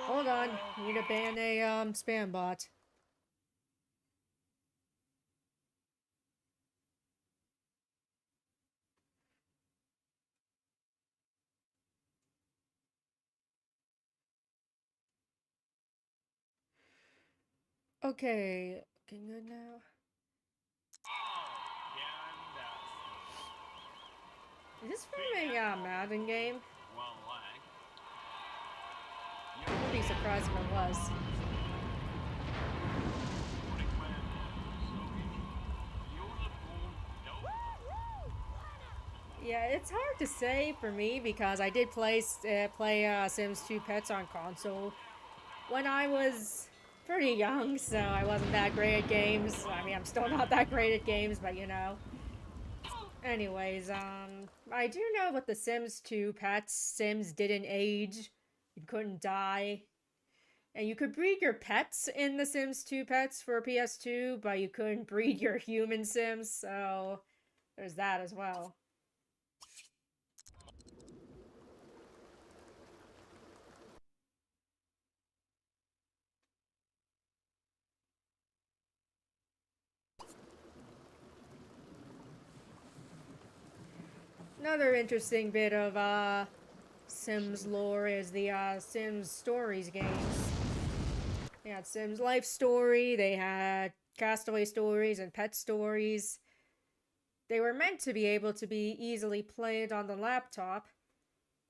A: Hold on, need to ban a spam bot. Okay, looking good now. Is this from a Madden game? I wouldn't be surprised if it was. Yeah, it's hard to say for me because I did play Sims 2 Pets on console when I was pretty young, so I wasn't that great at games. I mean, I'm still not that great at games, but you know. Anyways, I do know with the Sims 2 Pets, Sims didn't age, you couldn't die, and you could breed your pets in the Sims 2 Pets for PS2, but you couldn't breed your human Sims, so there's that as well. Another interesting bit of Sims lore is the Sims Stories games. They had Sims Life Story, they had Castaway Stories and Pet Stories. They were meant to be able to be easily played on the laptop.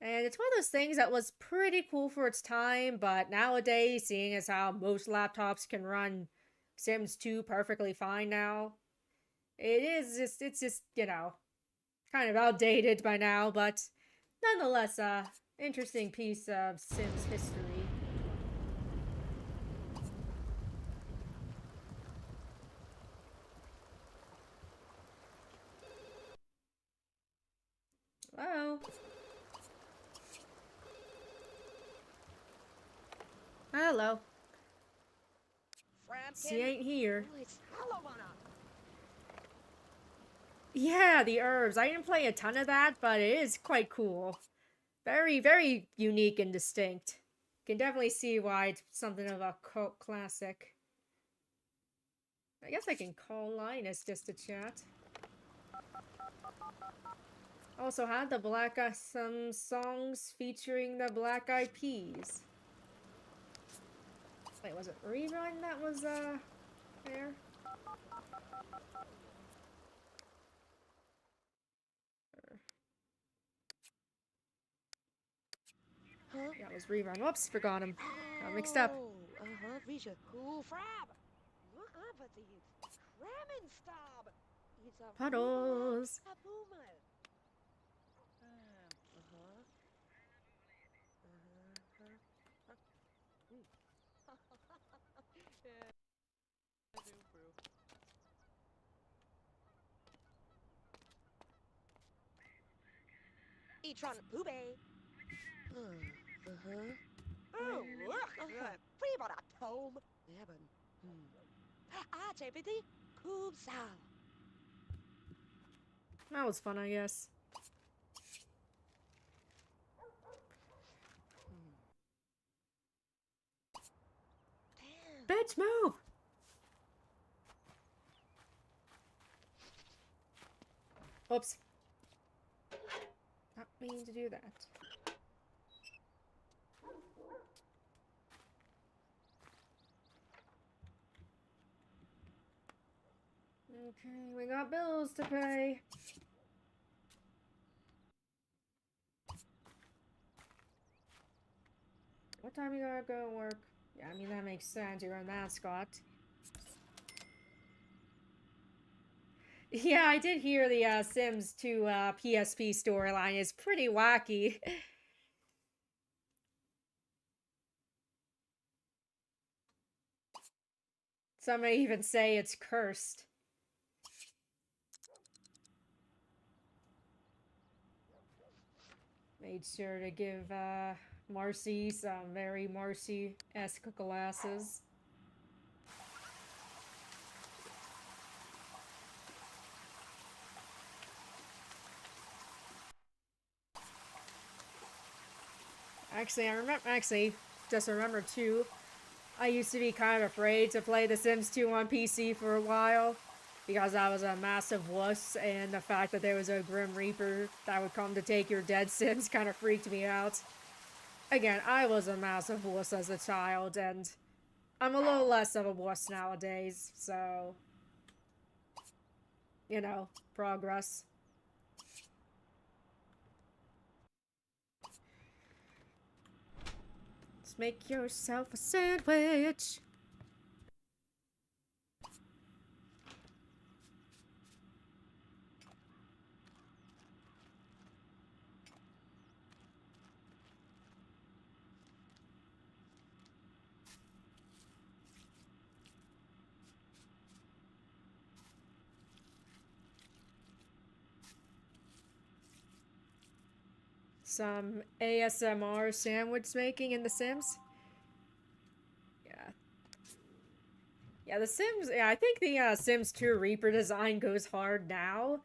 A: And it's one of those things that was pretty cool for its time, but nowadays, seeing as how most laptops can run Sims 2 perfectly fine now, it's just, kind of outdated by now, but nonetheless, interesting piece of Sims history. Hello? Hello. She ain't here. Yeah, the herbs. I didn't play a ton of that, but it is quite cool. Very, very unique and distinct. Can definitely see why it's something of a cult classic. I guess I can call Linus just to chat. Also had the some songs featuring the Black Eyed Peas. Wait, was it Rerun that was there?
C: Huh?
A: Yeah, it was Rerun. Whoops, forgot him. Got mixed up.
C: Risha. Who frab? What apathy? Ramen stab. It's a
A: Puddles.
C: Etron Pube. Oh, free about a tome. Eben. Ah, Chapity, Coob Sal.
A: That was fun, I guess.
C: Damn.
A: Bitch, move! Oops. Not meaning to do that. Okay, we got bills to pay. What time you gotta go to work? Yeah, I mean, that makes sense. You're a mascot. Yeah, I did hear the Sims 2 PSP storyline is pretty wacky. Some may even say it's cursed. Made sure to give Marcy some very Marcy-esque glasses. Actually, just remember too, I used to be kind of afraid to play The Sims 2 on PC for a while, because I was a massive wuss, and the fact that there was a Grim Reaper that would come to take your dead Sims kind of freaked me out. Again, I was a massive wuss as a child, and I'm a little less of a wuss nowadays, so... You know, progress. Let's make yourself a sandwich. Some ASMR sandwich making in The Sims. Yeah. Yeah, The Sims, yeah, I think the Sims 2 Reaper design goes hard now.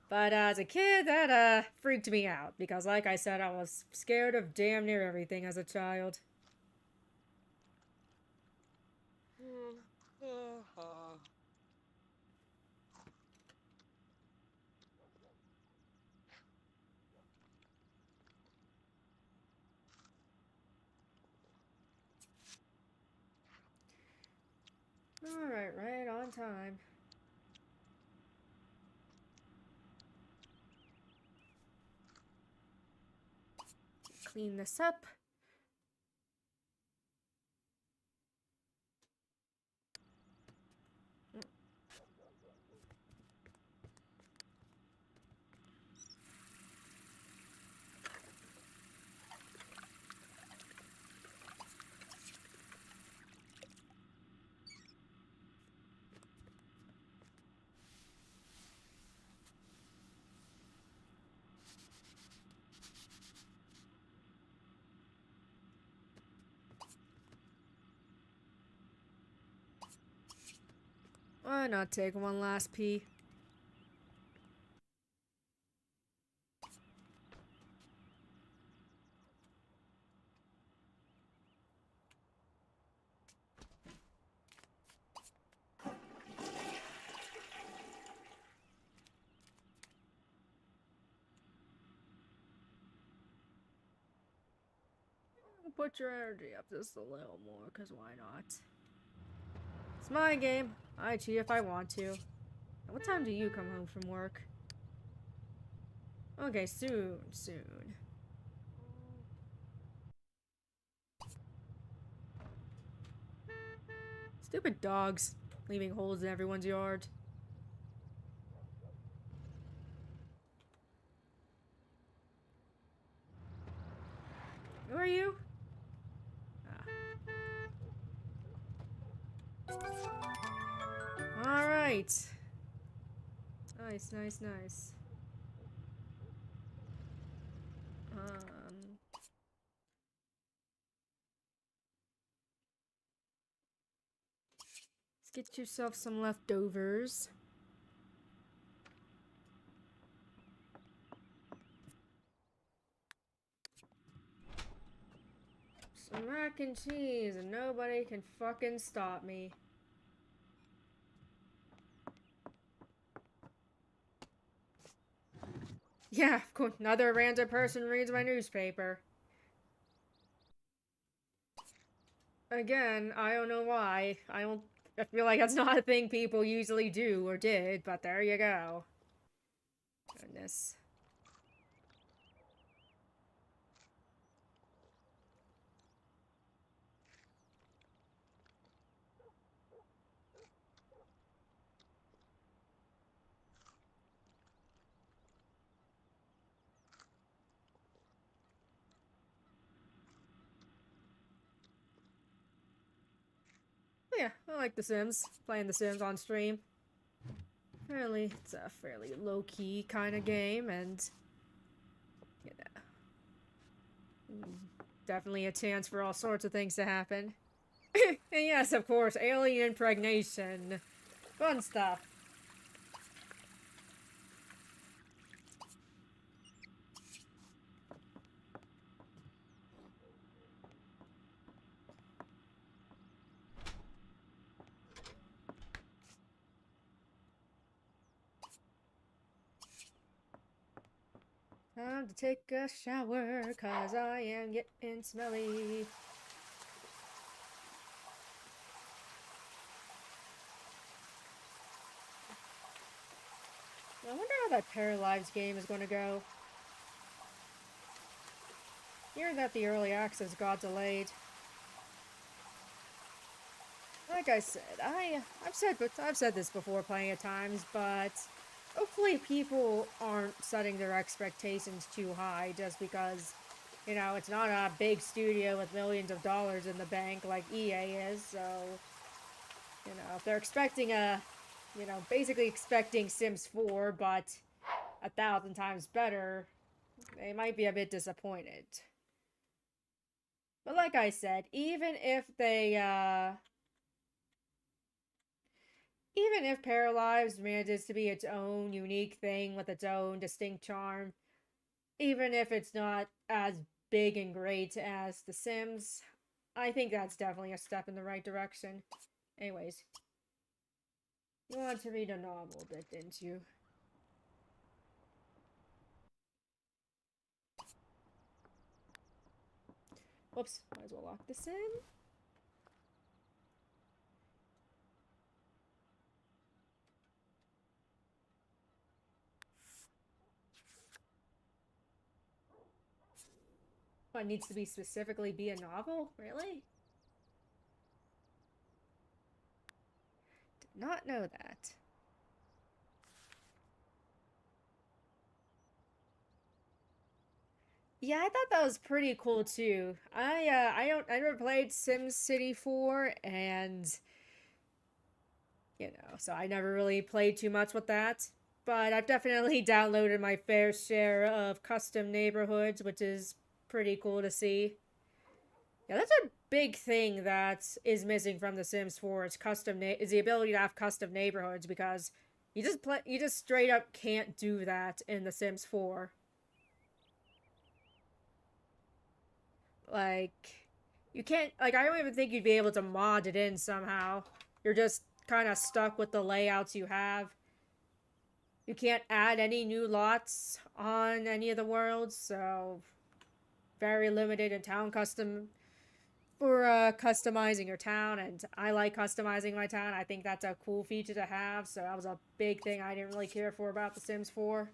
A: But as a kid, that freaked me out. Because like I said, I was scared of damn near everything as a child. Alright, right on time. Clean this up. Why not take one last pee? Put your energy up just a little more, because why not? It's my game. I cheat if I want to. What time do you come home from work? Okay, soon. Stupid dogs, leaving holes in everyone's yard. Who are you? Alright. Nice. Get yourself some leftovers. Some mac and cheese, and nobody can fucking stop me. Yeah, of course, another random person reads my newspaper. Again, I don't know why. I feel like that's not a thing people usually do or did, but there you go. Goodness. Yeah, I like The Sims. Playing The Sims on stream. It's a fairly low-key kind of game, and you know, definitely a chance for all sorts of things to happen. And yes, of course, alien impregnation. Fun stuff. Time to take a shower, cause I am getting smelly. I wonder how that Paralives game is going to go. Hearing that the early access got delayed. Like I said, I've said this before plenty of times, but hopefully people aren't setting their expectations too high just because, you know, it's not a big studio with millions of dollars in the bank like EA is, so, you know, if they're expecting basically expecting Sims 4, but 1,000 times better, they might be a bit disappointed. But like I said, even if Paralives manages to be its own unique thing with its own distinct charm, even if it's not as big and great as The Sims, I think that's definitely a step in the right direction. Anyways, you wanted to read a novel a bit, didn't you? Whoops, might as well lock this in. What needs to be specifically be a novel? Really? Did not know that. Yeah, I thought that was pretty cool too. I never played SimCity 4 and so I never really played too much with that. But I've definitely downloaded my fair share of custom neighborhoods, which is pretty cool to see. Yeah, that's a big thing that is missing from The Sims 4 is the ability to have custom neighborhoods because you just straight up can't do that in The Sims 4. Like, you can't, like, I don't even think you'd be able to mod it in somehow. You're just kind of stuck with the layouts you have. You can't add any new lots on any of the worlds, so very limited in town custom for customizing your town, and I like customizing my town. I think that's a cool feature to have, so that was a big thing I didn't really care for about The Sims 4.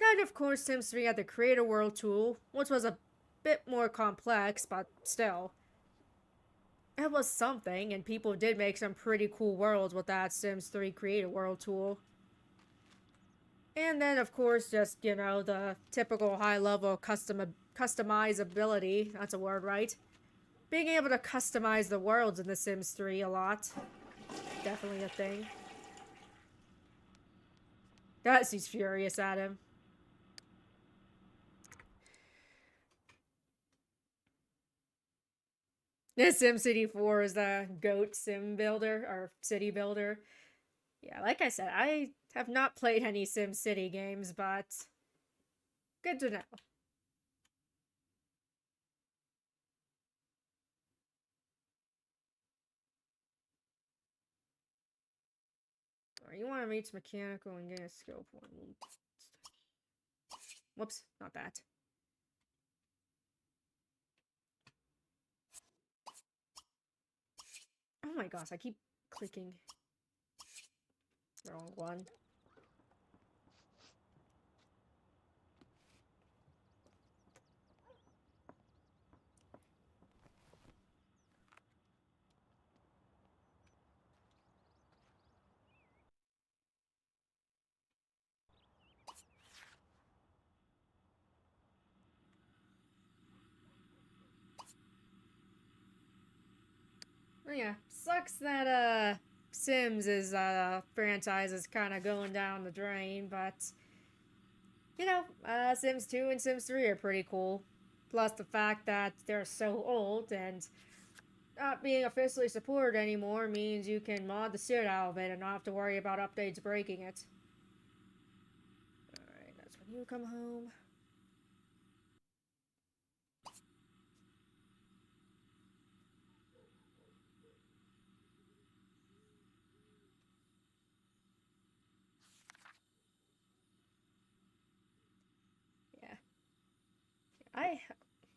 A: And of course, Sims 3 had the Create a World tool, which was a bit more complex, but still. It was something, and people did make some pretty cool worlds with that Sims 3 Create a World tool. And then, of course, just, the typical high-level customizability. That's a word, right? Being able to customize the worlds in The Sims 3 a lot. Definitely a thing. He's furious at him. SimCity 4 is the GOAT sim builder or city builder. Yeah, like I said, I have not played any SimCity games, but good to know. You want to reach mechanical and get a skill point. Whoops, not that. Oh my gosh, I keep clicking. Wrong one. Oh yeah, sucks that Sims is franchise is kind of going down the drain, but you know, Sims 2 and Sims 3 are pretty cool. Plus the fact that they're so old and not being officially supported anymore means you can mod the shit out of it and not have to worry about updates breaking it. Alright, that's when you come home.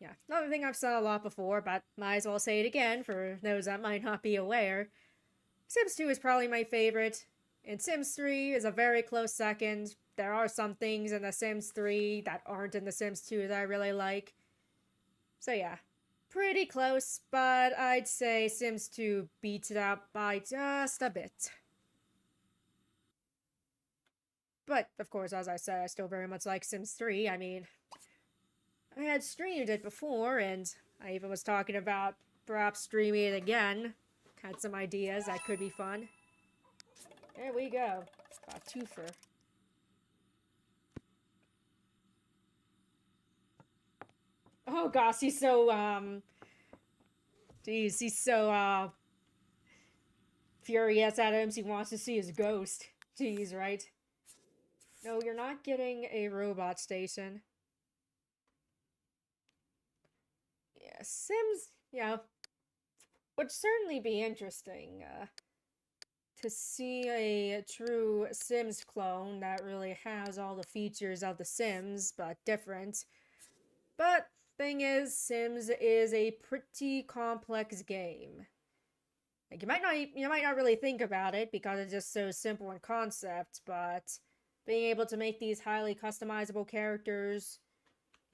A: Yeah, another thing I've said a lot before, but might as well say it again for those that might not be aware. Sims 2 is probably my favorite, and Sims 3 is a very close second. There are some things in The Sims 3 that aren't in The Sims 2 that I really like. So yeah, pretty close, but I'd say Sims 2 beats it out by just a bit. But, of course, as I said, I still very much like Sims 3. I mean, I had streamed it before, and I even was talking about perhaps streaming it again. Had some ideas that could be fun. There we go. Got a twofer. Oh gosh, he's so, Jeez, he's so, furious at him. He wants to see his ghost. Jeez, right? No, you're not getting a robot station. Yeah, Sims, yeah, would certainly be interesting, to see a true Sims clone that really has all the features of The Sims, but different. But, thing is, Sims is a pretty complex game. Like, you might not really think about it because it's just so simple in concept, but being able to make these highly customizable characters,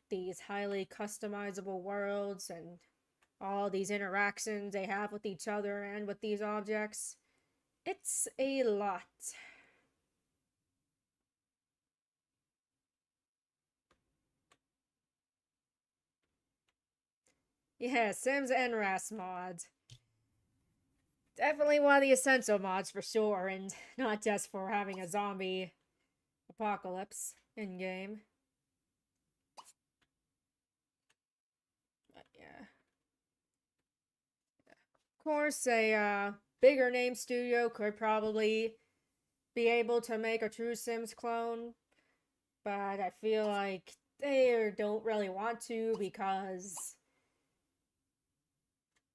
A: these highly customizable worlds, and all these interactions they have with each other and with these objects, it's a lot. Yeah, Sims NRAS mod. Definitely one of the essential mods for sure, and not just for having a zombie apocalypse in-game. But yeah. Of course, a bigger name studio could probably be able to make a true Sims clone, but I feel like they don't really want to because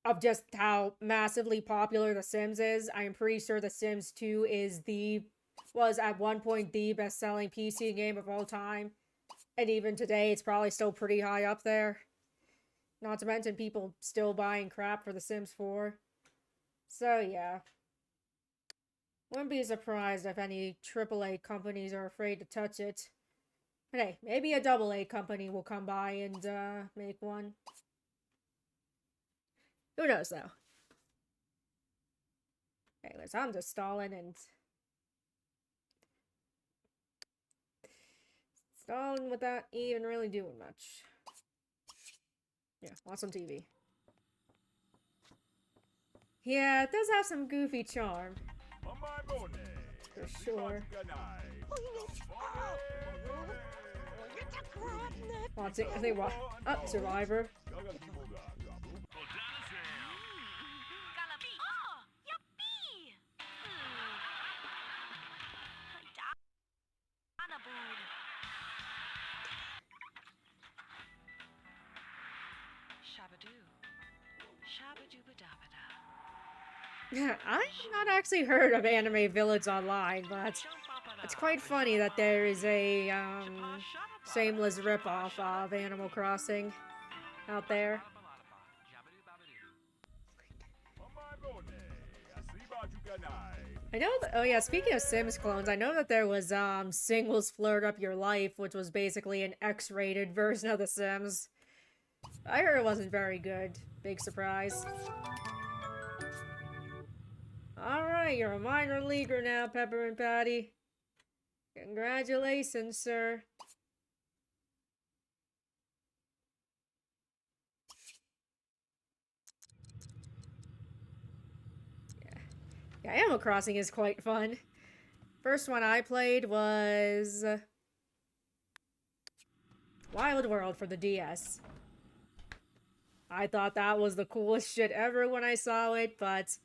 A: of just how massively popular The Sims is. I am pretty sure The Sims 2 was at one point the best-selling PC game of all time. And even today, it's probably still pretty high up there. Not to mention people still buying crap for The Sims 4. So yeah. Wouldn't be surprised if any AAA companies are afraid to touch it. But hey, maybe a AA company will come by and make one. Who knows, though? Anyways, I'm just stalling without even really doing much. Yeah, watch some TV. Yeah, it does have some goofy charm. For sure. Watching, I think, oh, Survivor. I've not actually heard of Anime Village Online, but it's quite funny that there is a shameless ripoff of Animal Crossing out there. I know that, oh yeah, speaking of Sims clones, I know that there was Singles Flirt Up Your Life, which was basically an X-rated version of The Sims. I heard it wasn't very good. Big surprise. Alright, you're a minor leaguer now, Peppermint Patty. Congratulations, sir. Yeah, Animal Crossing is quite fun. First one I played was Wild World for the DS. I thought that was the coolest shit ever when I saw it, but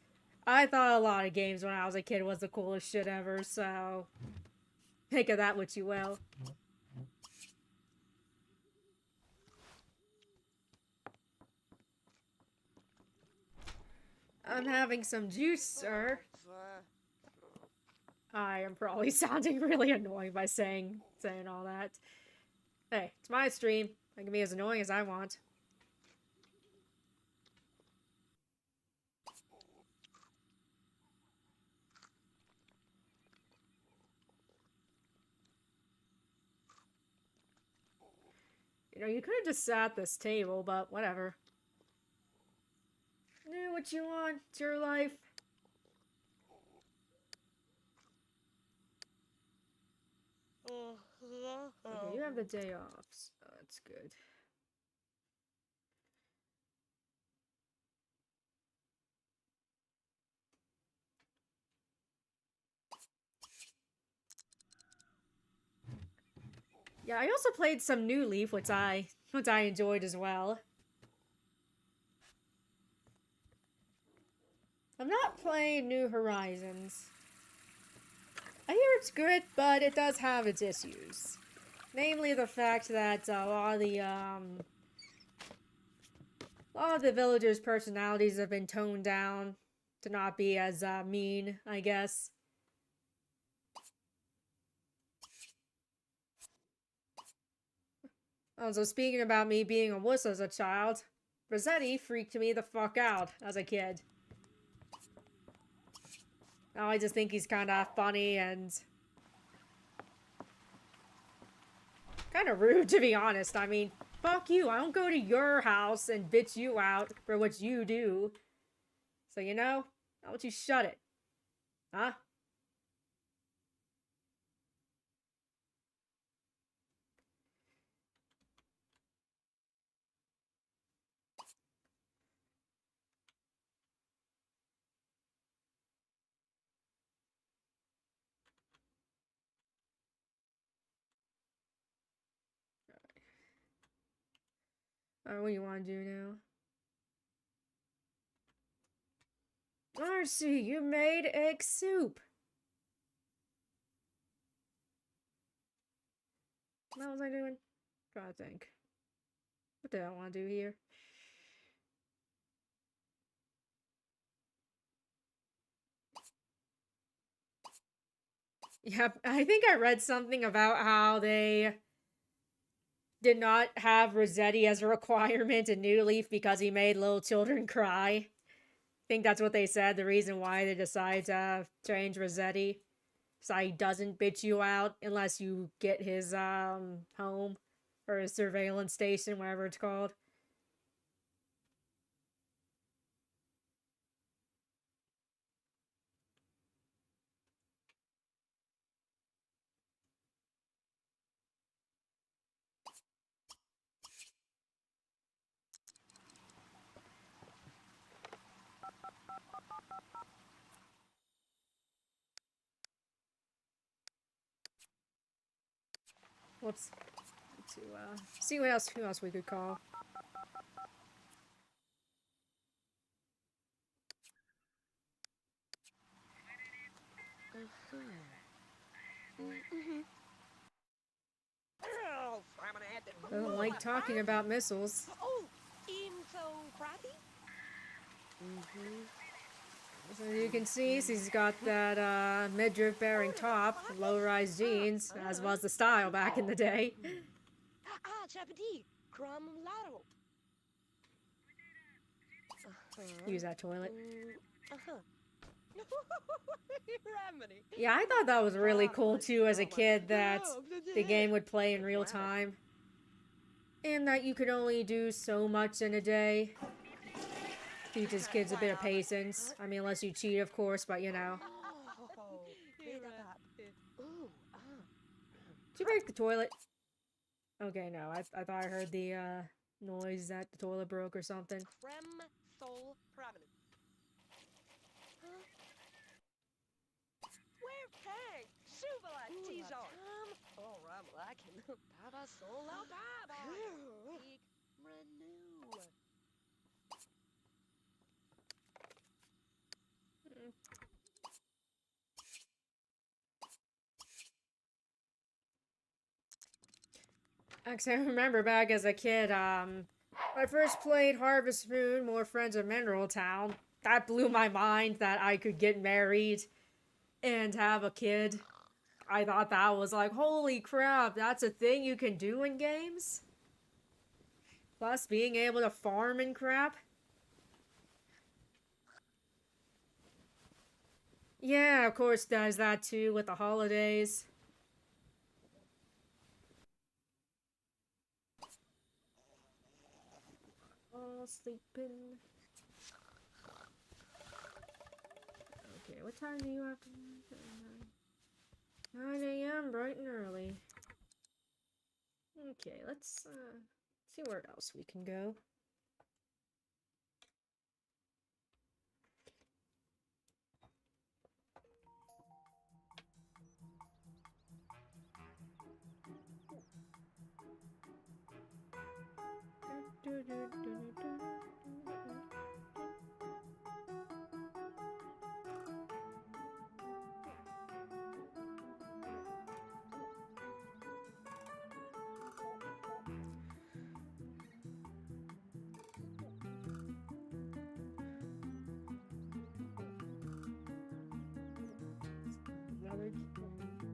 A: I thought a lot of games when I was a kid was the coolest shit ever, so think of that what you will. I'm having some juice, sir. I am probably sounding really annoying by saying all that. Hey, it's my stream. I can be as annoying as I want. You know, you could have just sat at this table, but whatever. Do what you want. It's your life. Okay, you have the day off, so that's good. Yeah, I also played some New Leaf, which I enjoyed as well. I'm not playing New Horizons. I hear it's good, but it does have its issues. Namely the fact that a lot of the villagers' personalities have been toned down to not be as mean, I guess. Also, speaking about me being a wuss as a child, Rossetti freaked me the fuck out as a kid. Now I just think he's kinda funny and kinda rude, to be honest. I mean, fuck you. I don't go to your house and bitch you out for what you do. So, you know, how about you shut it? Huh? What do you want to do now? Marcy, you made egg soup. What was I doing? Trying to think. What do I want to do here? Yep, I think I read something about how they did not have Rossetti as a requirement in New Leaf because he made little children cry. I think that's what they said, the reason why they decided to change Rossetti. So he doesn't bitch you out unless you get his home or his surveillance station, whatever it's called. Whoops. To see who else we could call. I don't like talking about missiles.
C: Oh, so Friday?
A: So you can see, she's got that midriff-bearing top, low-rise jeans, as was the style back in the day.
C: Ah, Chapati, Crum Lotto.
A: Use that toilet.
C: Remedy.
A: Yeah, I thought that was really cool too as a kid that the game would play in real time. And that you could only do so much in a day. Teaches kids a bit of patience. I mean, unless you cheat, of course, but you know. Did you break the toilet? Okay, no, I thought I heard the noise that the toilet broke or something.
C: Creme Sol Prominent. Where Peg? Subala Tizar. Oh, Ramlakin. Baba Sola Baba. Peak Renew.
A: Actually, I remember back as a kid, when I first played Harvest Moon, More Friends of Mineral Town, that blew my mind that I could get married and have a kid. I thought that was like, holy crap, that's a thing you can do in games? Plus, being able to farm and crap. Yeah, of course does that too with the holidays. All sleeping. Okay, what time do you have to... 9 a.m. bright and early. Okay, let's see where else we can go.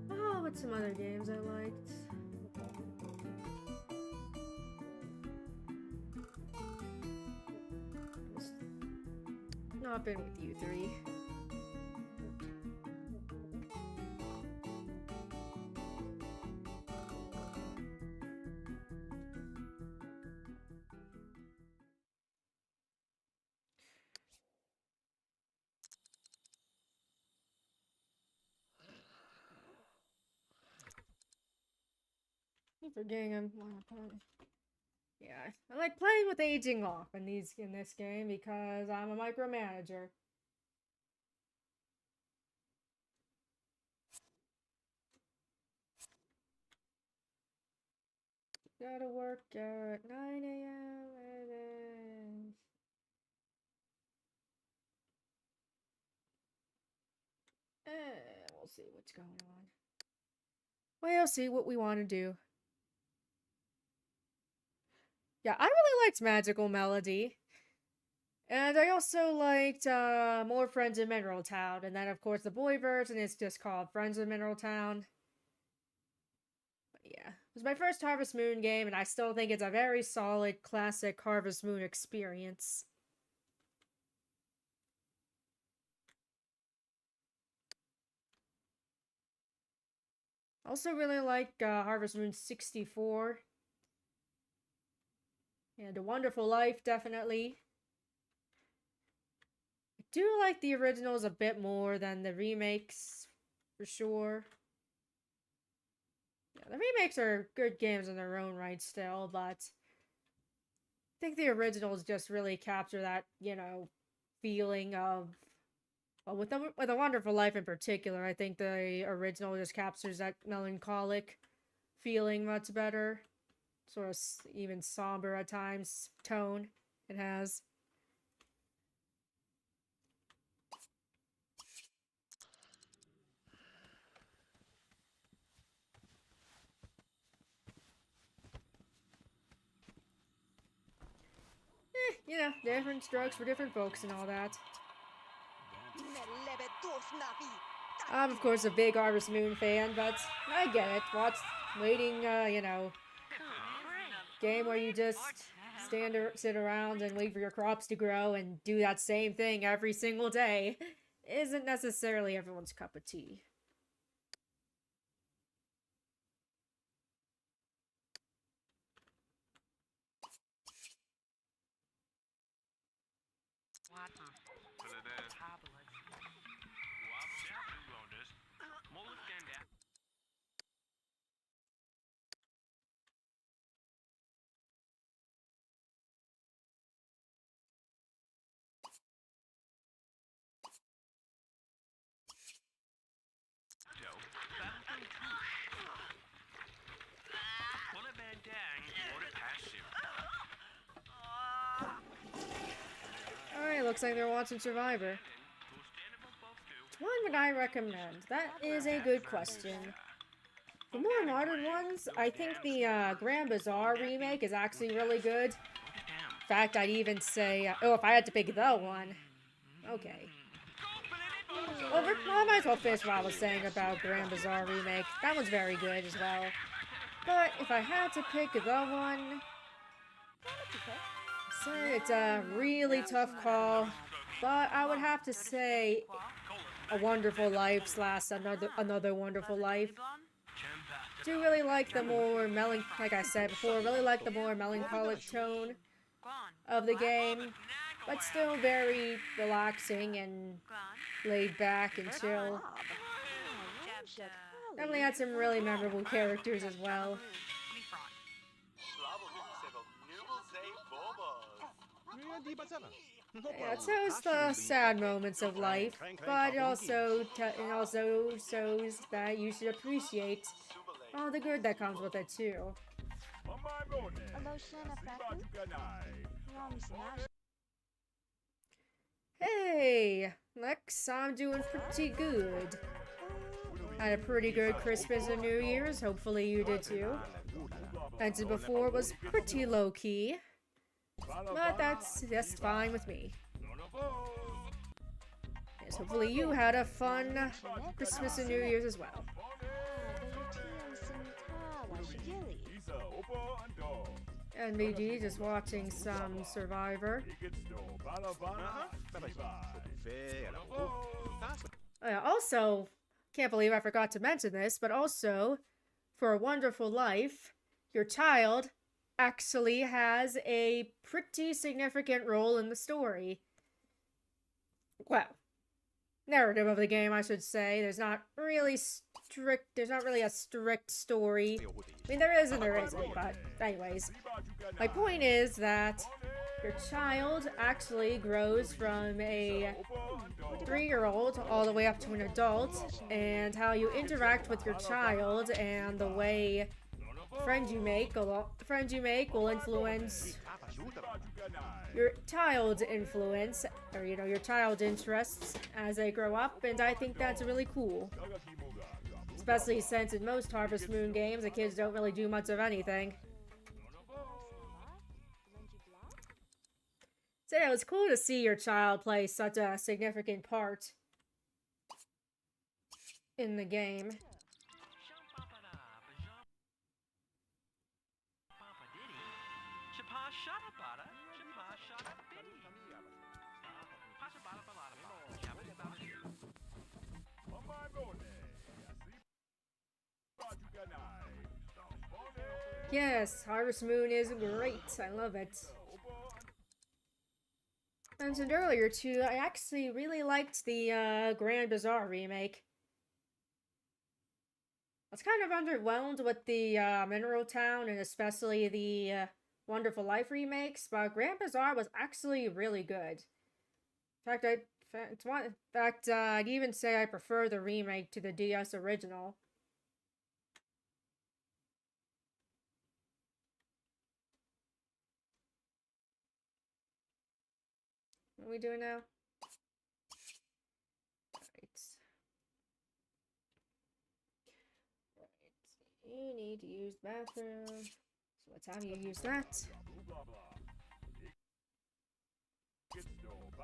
A: Oh, what's some other games I liked? Not been with you three. I'm forgetting I'm... Yeah, I like playing with aging off in this game because I'm a micromanager. Gotta work at 9 a.m. It is. We'll see what's going on. We'll see what we want to do. Yeah, I really liked Magical Melody. And I also liked More Friends in Mineral Town. And then, of course, the boy version is just called Friends of Mineral Town. But yeah, it was my first Harvest Moon game, and I still think it's a very solid, classic Harvest Moon experience. I also really like Harvest Moon 64. And A Wonderful Life, definitely. I do like the originals a bit more than the remakes, for sure. Yeah, the remakes are good games in their own right still, but I think the originals just really capture that, you know, feeling of... Well, with A Wonderful Life in particular, I think the original just captures that melancholic feeling much better. Sort of even somber at times tone it has. you know, different strokes for different folks and all that. I'm, of course, a big Harvest Moon fan, but I get it. Waiting, you know, game where you just sit around and wait for your crops to grow and do that same thing every single day isn't necessarily everyone's cup of tea. Alright, looks like they're watching Survivor. Which one would I recommend? That is a good question. For more modern ones, I think the Grand Bazaar remake is actually really good. In fact, I'd even say, oh, if I had to pick the one. Okay. Well, I might as well finish what I was saying about Grand Bazaar remake. That one's very good as well. But if I had to pick the one, it's a really tough call. But I would have to say A Wonderful Life / Another Wonderful Life. Do really like the more like I said before, really like the more melancholic tone of the game, but still very relaxing and laid back and chill. Definitely had some really memorable characters as well. Yeah, it shows the sad moments of life, but it also shows that you should appreciate all the good that comes with it too. Hey, Lex, I'm doing pretty good. Had a pretty good Christmas and New Year's, hopefully you did too. Mentioned before was pretty low-key, but that's just fine with me. Yes, hopefully you had a fun Christmas and New Year's as well. And BD just watching some Survivor. Also, can't believe I forgot to mention this, but also, for A Wonderful Life, your child actually has a pretty significant role in the story. Well, narrative of the game, I should say. There's not really a strict story. I mean, there is and there isn't, but anyways. My point is that your child actually grows from a 3-year-old all the way up to an adult, and how you interact with your child and the way friends you make will influence your child's influence, or your child's interests as they grow up, and I think that's really cool. Especially since in most Harvest Moon games, the kids don't really do much of anything. So yeah, it was cool to see your child play such a significant part in the game. Yes, Harvest Moon is great. I love it. I mentioned earlier too, I actually really liked the Grand Bazaar remake. I was kind of underwhelmed with the Mineral Town and especially the Wonderful Life remakes, but Grand Bazaar was actually really good. In fact, I'd even say I prefer the remake to the DS original. What are we doing now? Right. You need to use the bathroom. So what time you use that?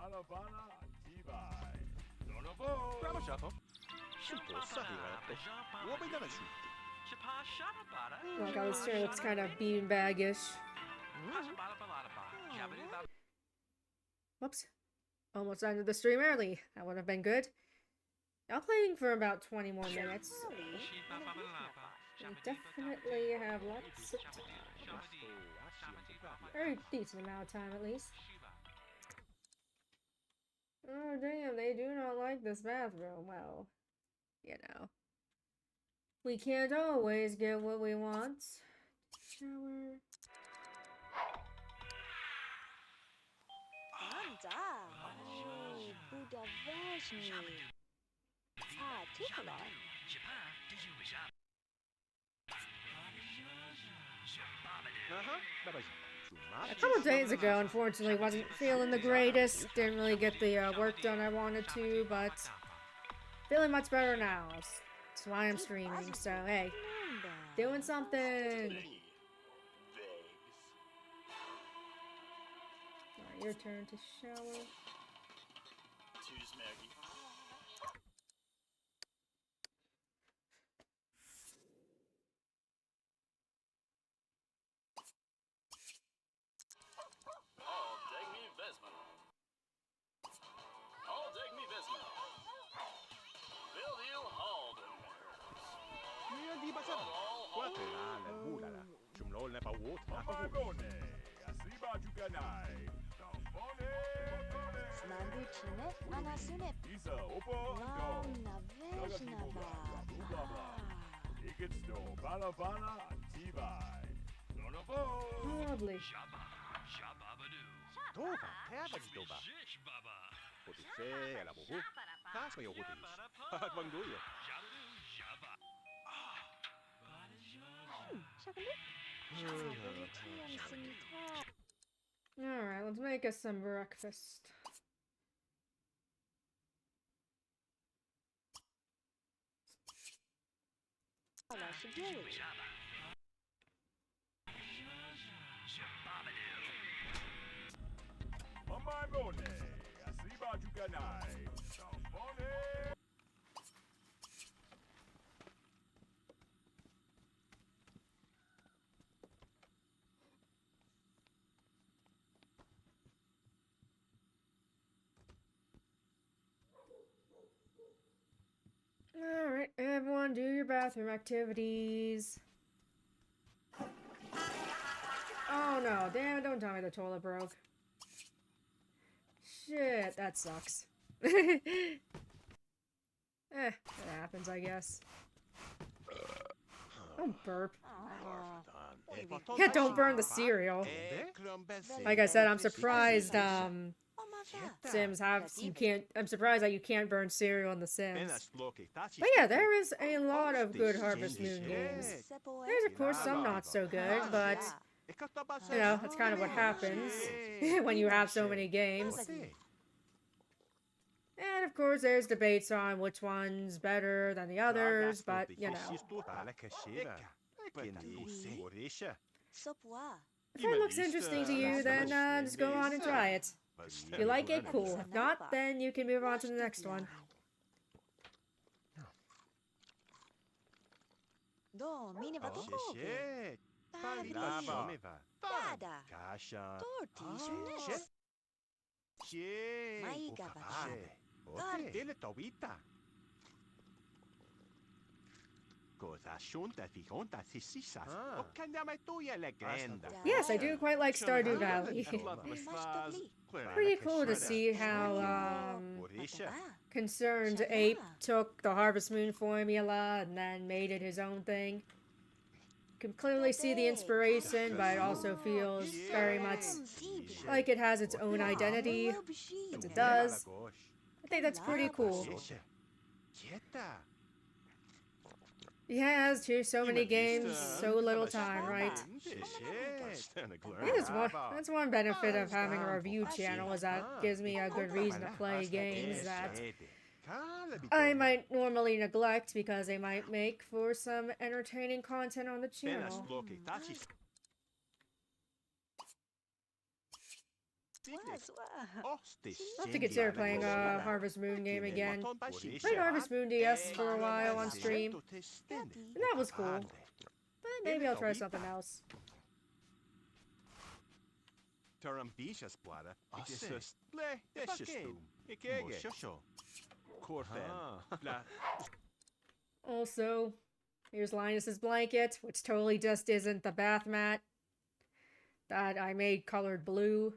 B: Bravo, Chapo. Super, sapirete. Uomo da su.
A: Like how this chair looks kind of beanbag-ish. Whoops. Almost ended the stream early. That would have been good. Y'all playing for about 20 more minutes. We definitely have lots of time. Very decent amount of time, at least. Oh, damn, they do not like this bathroom. Well, you know. We can't always get what we want. Shower.
C: Anda. Buddha Vajni. Ah, Tupola.
A: A couple days ago, unfortunately, wasn't feeling the greatest. Didn't really get the work done I wanted to, but feeling much better now. That's why I'm streaming. So hey, doing something. Alright, your turn to shower.
C: Smanduchine, Anasunep. Launa Vejnava.
A: Lovely.
B: Doba, Herbert Doba. Potizé, la bobo. Kas med yoghurt. Hvad du jo?
A: Alright, let's make us some breakfast. Alright, everyone do your bathroom activities. Oh no, damn it, don't tell me the toilet broke. Shit, that sucks. It happens, I guess. Don't burp. Yeah, don't burn the cereal. Like I said, I'm surprised, Sims have I'm surprised that you can't burn cereal in The Sims. But yeah, there is a lot of good Harvest Moon games. There's of course some not so good, but you know, that's kind of what happens when you have so many games. And of course there's debates on which one's better than the others, but you know. If it looks interesting to you, then just go on and try it. If you like it, cool. If not, then you can move on to the next one. Yes, I do quite like Stardew Valley. Pretty cool to see how Concerned Ape took the Harvest Moon formula and then made it his own thing. You can clearly see the inspiration, but it also feels very much like it has its own identity, as it does. I think that's pretty cool. Yeah, there's so many games, so little time, right? Yeah, that's one benefit of having a review channel, is that it gives me a good reason to play games that I might normally neglect because they might make for some entertaining content on the channel.
B: Oh,
A: I'll have to consider playing a Harvest Moon game again. Played Harvest Moon DS for a while on stream, and that was cool. But maybe I'll try something else.
B: Tarambisha splata.
A: Also, here's Linus's blanket, which totally just isn't the bath mat that I made colored blue.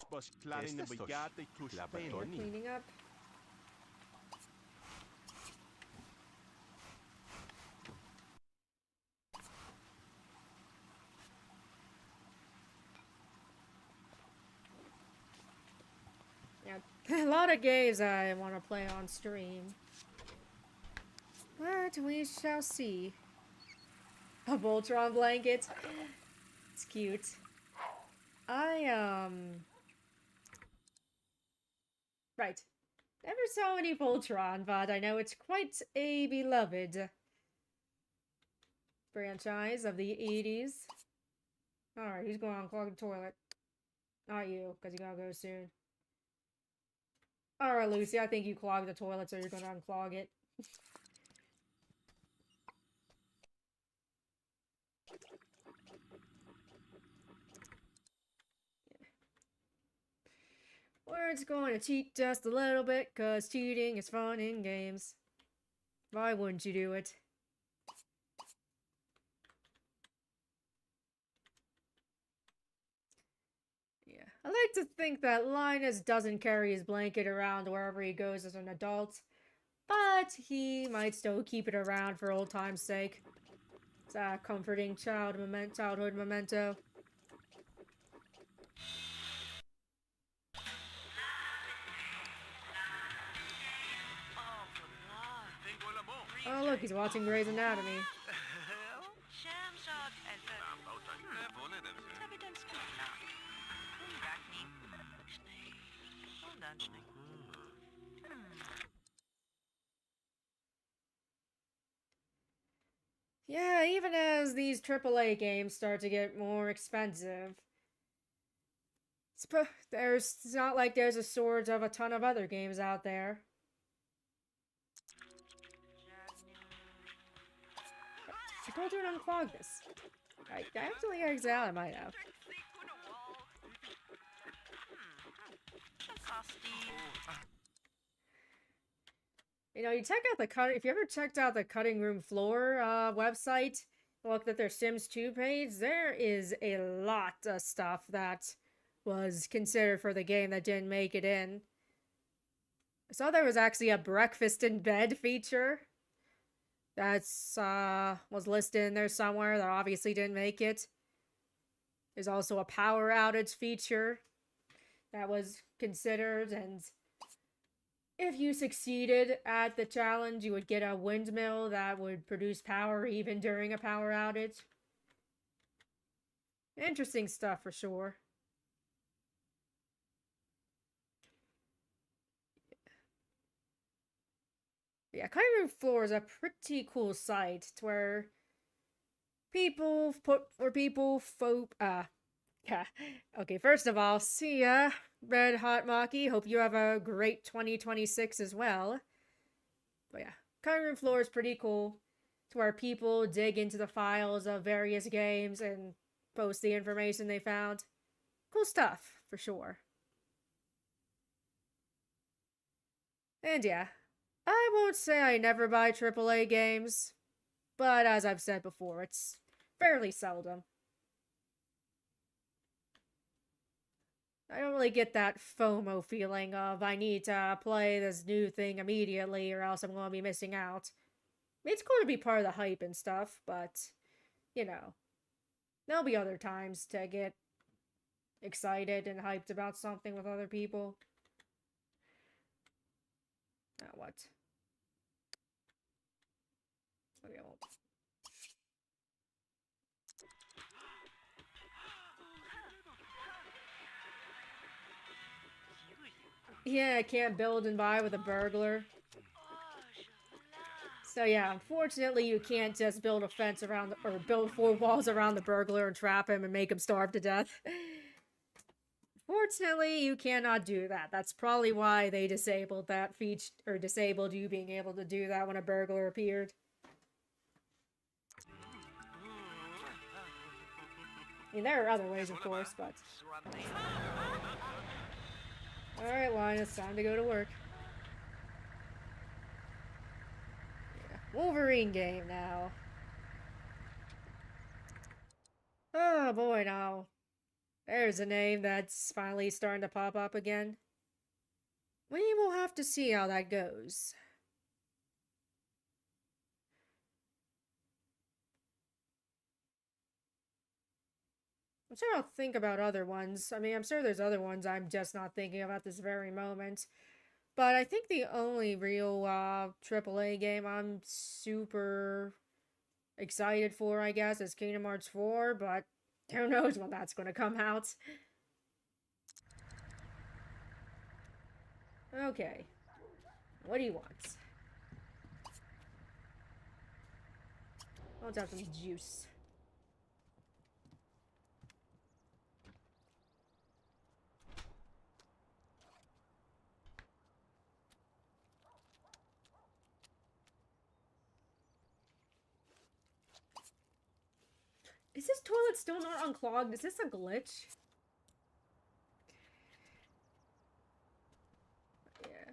A: Cleaning up. Yeah, a lot of games I want to play on stream. But we shall see. A Voltron blanket. It's cute. Right. Never saw any Voltron, but I know it's quite a beloved franchise of the 80s. Alright, who's going to unclog the toilet? Not you, because you gotta go soon. Alright, Lucy, I think you clogged the toilet, so you're gonna unclog it. We're just going to cheat just a little bit, because cheating is fun in games. Why wouldn't you do it? Yeah, I like to think that Linus doesn't carry his blanket around wherever he goes as an adult, but he might still keep it around for old time's sake. It's a comforting childhood memento. Oh look, he's watching Grey's Anatomy. Yeah, even as these AAA games start to get more expensive, it's not like there's a shortage of a ton of other games out there. I told you to unclog this. I actually got out, I might have. You know, you check out the if you ever checked out the Cutting Room Floor website, looked at their Sims 2 page, there is a lot of stuff that was considered for the game that didn't make it in. I saw there was actually a breakfast in bed feature that's was listed in there somewhere that obviously didn't make it. There's also a power outage feature that was considered, and if you succeeded at the challenge, you would get a windmill that would produce power even during a power outage. Interesting stuff for sure. Yeah, Cutting Room Floor is a pretty cool site where people yeah. Okay, first of all, see ya, Red Hot Maki. Hope you have a great 2026 as well. But yeah, Cutting Room Floor is pretty cool. It's where people dig into the files of various games and post the information they found. Cool stuff, for sure. And yeah, I won't say I never buy AAA games, but as I've said before, it's fairly seldom. I don't really get that FOMO feeling of I need to play this new thing immediately or else I'm going to be missing out. I mean, it's cool to be part of the hype and stuff, but, you know, there'll be other times to get excited and hyped about something with other people. Now what? Okay, well. Yeah, I can't build and buy with a burglar. So yeah, unfortunately you can't just build a fence around, or build 4 walls around the burglar and trap him and make him starve to death. Fortunately, you cannot do that. That's probably why they disabled that feature, or disabled you being able to do that when a burglar appeared. I mean, there are other ways, of course, but... Alright, Linus, time to go to work. Yeah. Wolverine game now. Oh boy, now. There's a name that's finally starting to pop up again. We will have to see how that goes. I'm sure I'll think about other ones. I mean, I'm sure there's other ones I'm just not thinking about this very moment. But I think the only real AAA game I'm super excited for, I guess, is Kingdom Hearts 4, but who knows when that's going to come out. Okay. What do you want? Let's have some juice. Is this toilet still not unclogged? Is this a glitch? Yeah.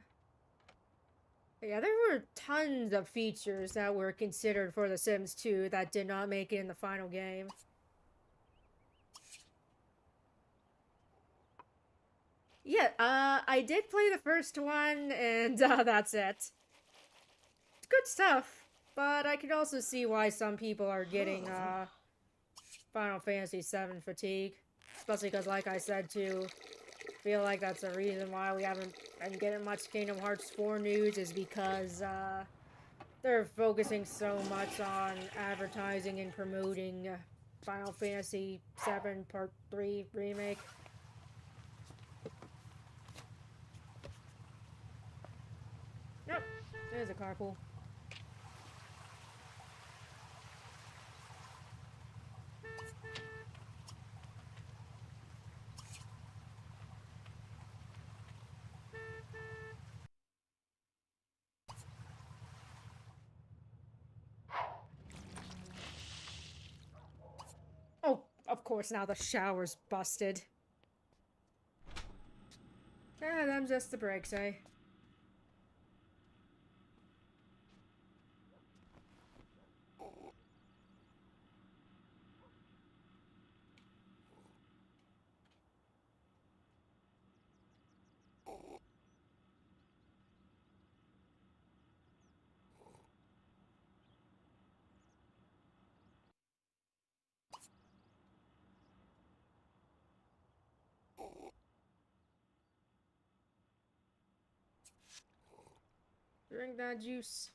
A: Yeah, there were tons of features that were considered for The Sims 2 that did not make it in the final game. Yeah, I did play the first one, and that's it. It's good stuff, but I can also see why some people are getting, Final Fantasy VII fatigue. Especially because, like I said, too, I feel like that's the reason why we haven't been getting much Kingdom Hearts 4 news, is because, they're focusing so much on advertising and promoting Final Fantasy VII Part 3 Remake. Nope, there's a carpool. Oh, of course, now the shower's busted. Yeah, them's just the breaks, eh? Drink that juice.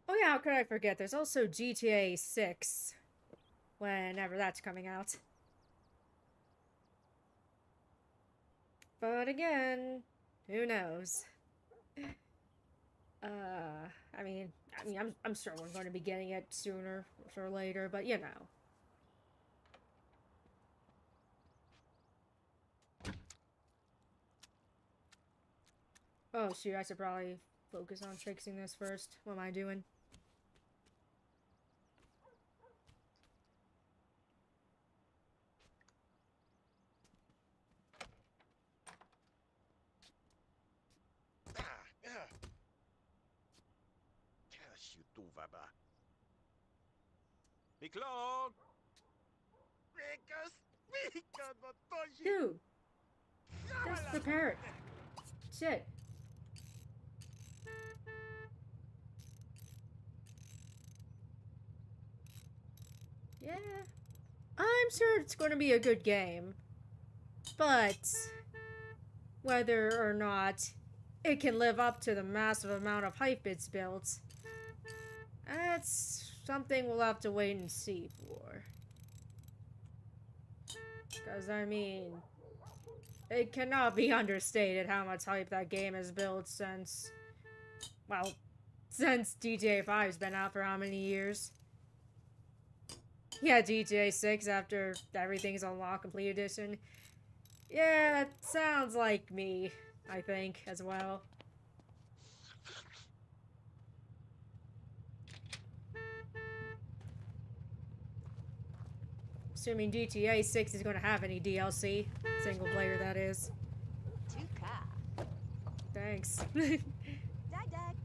A: Oh yeah, how could I forget? There's also GTA 6. Whenever that's coming out. But again, who knows? I'm sure we're going to be getting it sooner or later, but you know. Oh shoot, I should probably focus on fixing this first. What am I doing?
B: Baba. Miklog!
A: Dude! Just repair it. Shit. Yeah. I'm sure it's going to be a good game. But whether or not it can live up to the massive amount of hype it's built. That's something we'll have to wait and see for. Because, I mean, it cannot be understated how much hype that game has built since, well, since GTA 5's been out for how many years? Yeah, GTA 6 after everything's unlocked, complete edition. Yeah, that sounds like me, I think, as well. Assuming GTA 6 is going to have any DLC. Single player, that is.
C: Tuka.
A: Thanks.
C: Dag dag.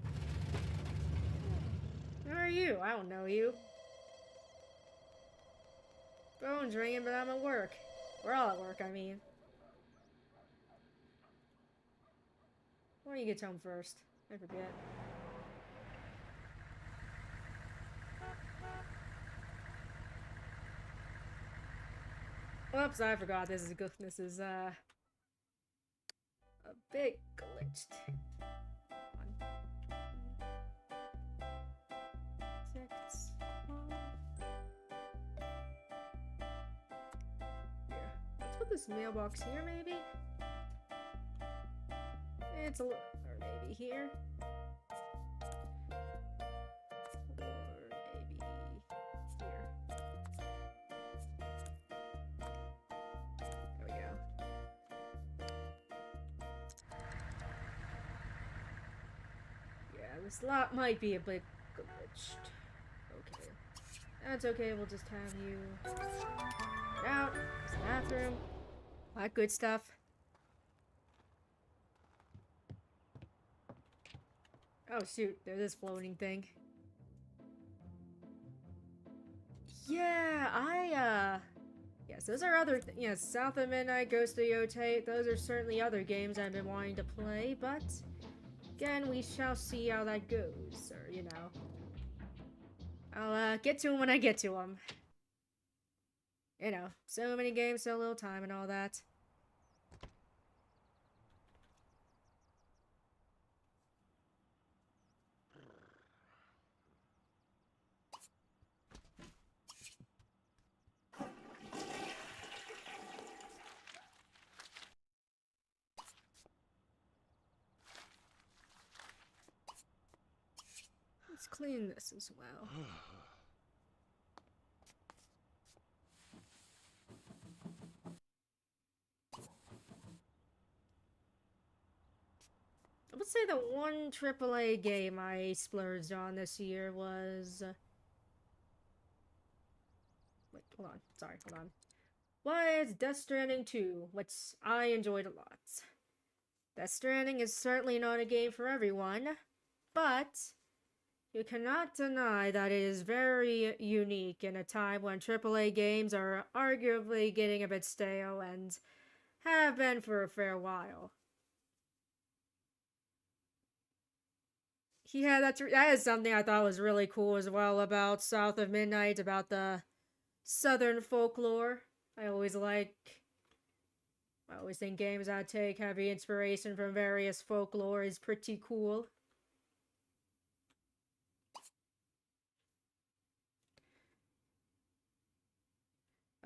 A: Who are you? I don't know you. Phone's ringing, but I'm at work. We're all at work, I mean. Why don't you get home first? I forget. Whoops, I forgot this is good. This is a bit glitched. Six. Here. Let's put this mailbox here, maybe? It's a little, or maybe here. Or maybe here. There we go. Yeah, this lot might be a bit glitched. Okay. That's okay, we'll just have you get out. There's the bathroom. All that good stuff. Oh shoot, there's this floating thing. Yeah, yes, those are other yes, South of Midnight, Ghost of Yotei, those are certainly other games I've been wanting to play, but again, we shall see how that goes, or, you know. I'll, get to them when I get to them. You know, so many games, so little time and all that. Let's clean this as well. I would say the one AAA game I splurged on this year was... Wait, hold on. Sorry, hold on. Was Death Stranding 2, which I enjoyed a lot. Death Stranding is certainly not a game for everyone, but you cannot deny that it is very unique in a time when AAA games are arguably getting a bit stale and have been for a fair while. Yeah, that is something I thought was really cool as well about South of Midnight, about the Southern folklore. I always think games that take heavy inspiration from various folklore is pretty cool.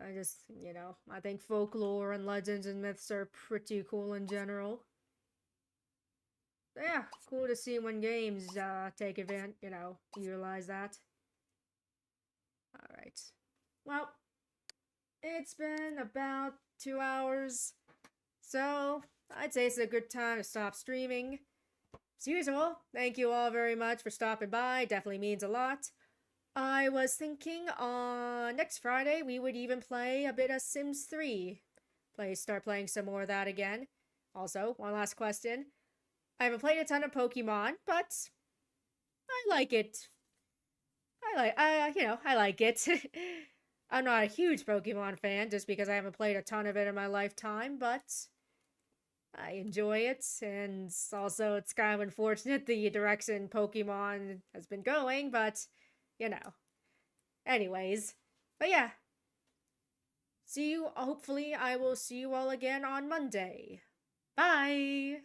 A: I just, you know, I think folklore and legends and myths are pretty cool in general. Yeah, cool to see when games take advantage, you know, utilize that. Alright. Well, it's been about 2 hours, so I'd say it's a good time to stop streaming. As usual, thank you all very much for stopping by, definitely means a lot. I was thinking on next Friday we would even play a bit of Sims 3. Start playing some more of that again. Also, one last question. I haven't played a ton of Pokemon, but I like it. I like it. I'm not a huge Pokemon fan just because I haven't played a ton of it in my lifetime, but I enjoy it, and also it's kind of unfortunate the direction Pokemon has been going, but, you know. Anyways, but yeah. Hopefully I will see you all again on Monday. Bye!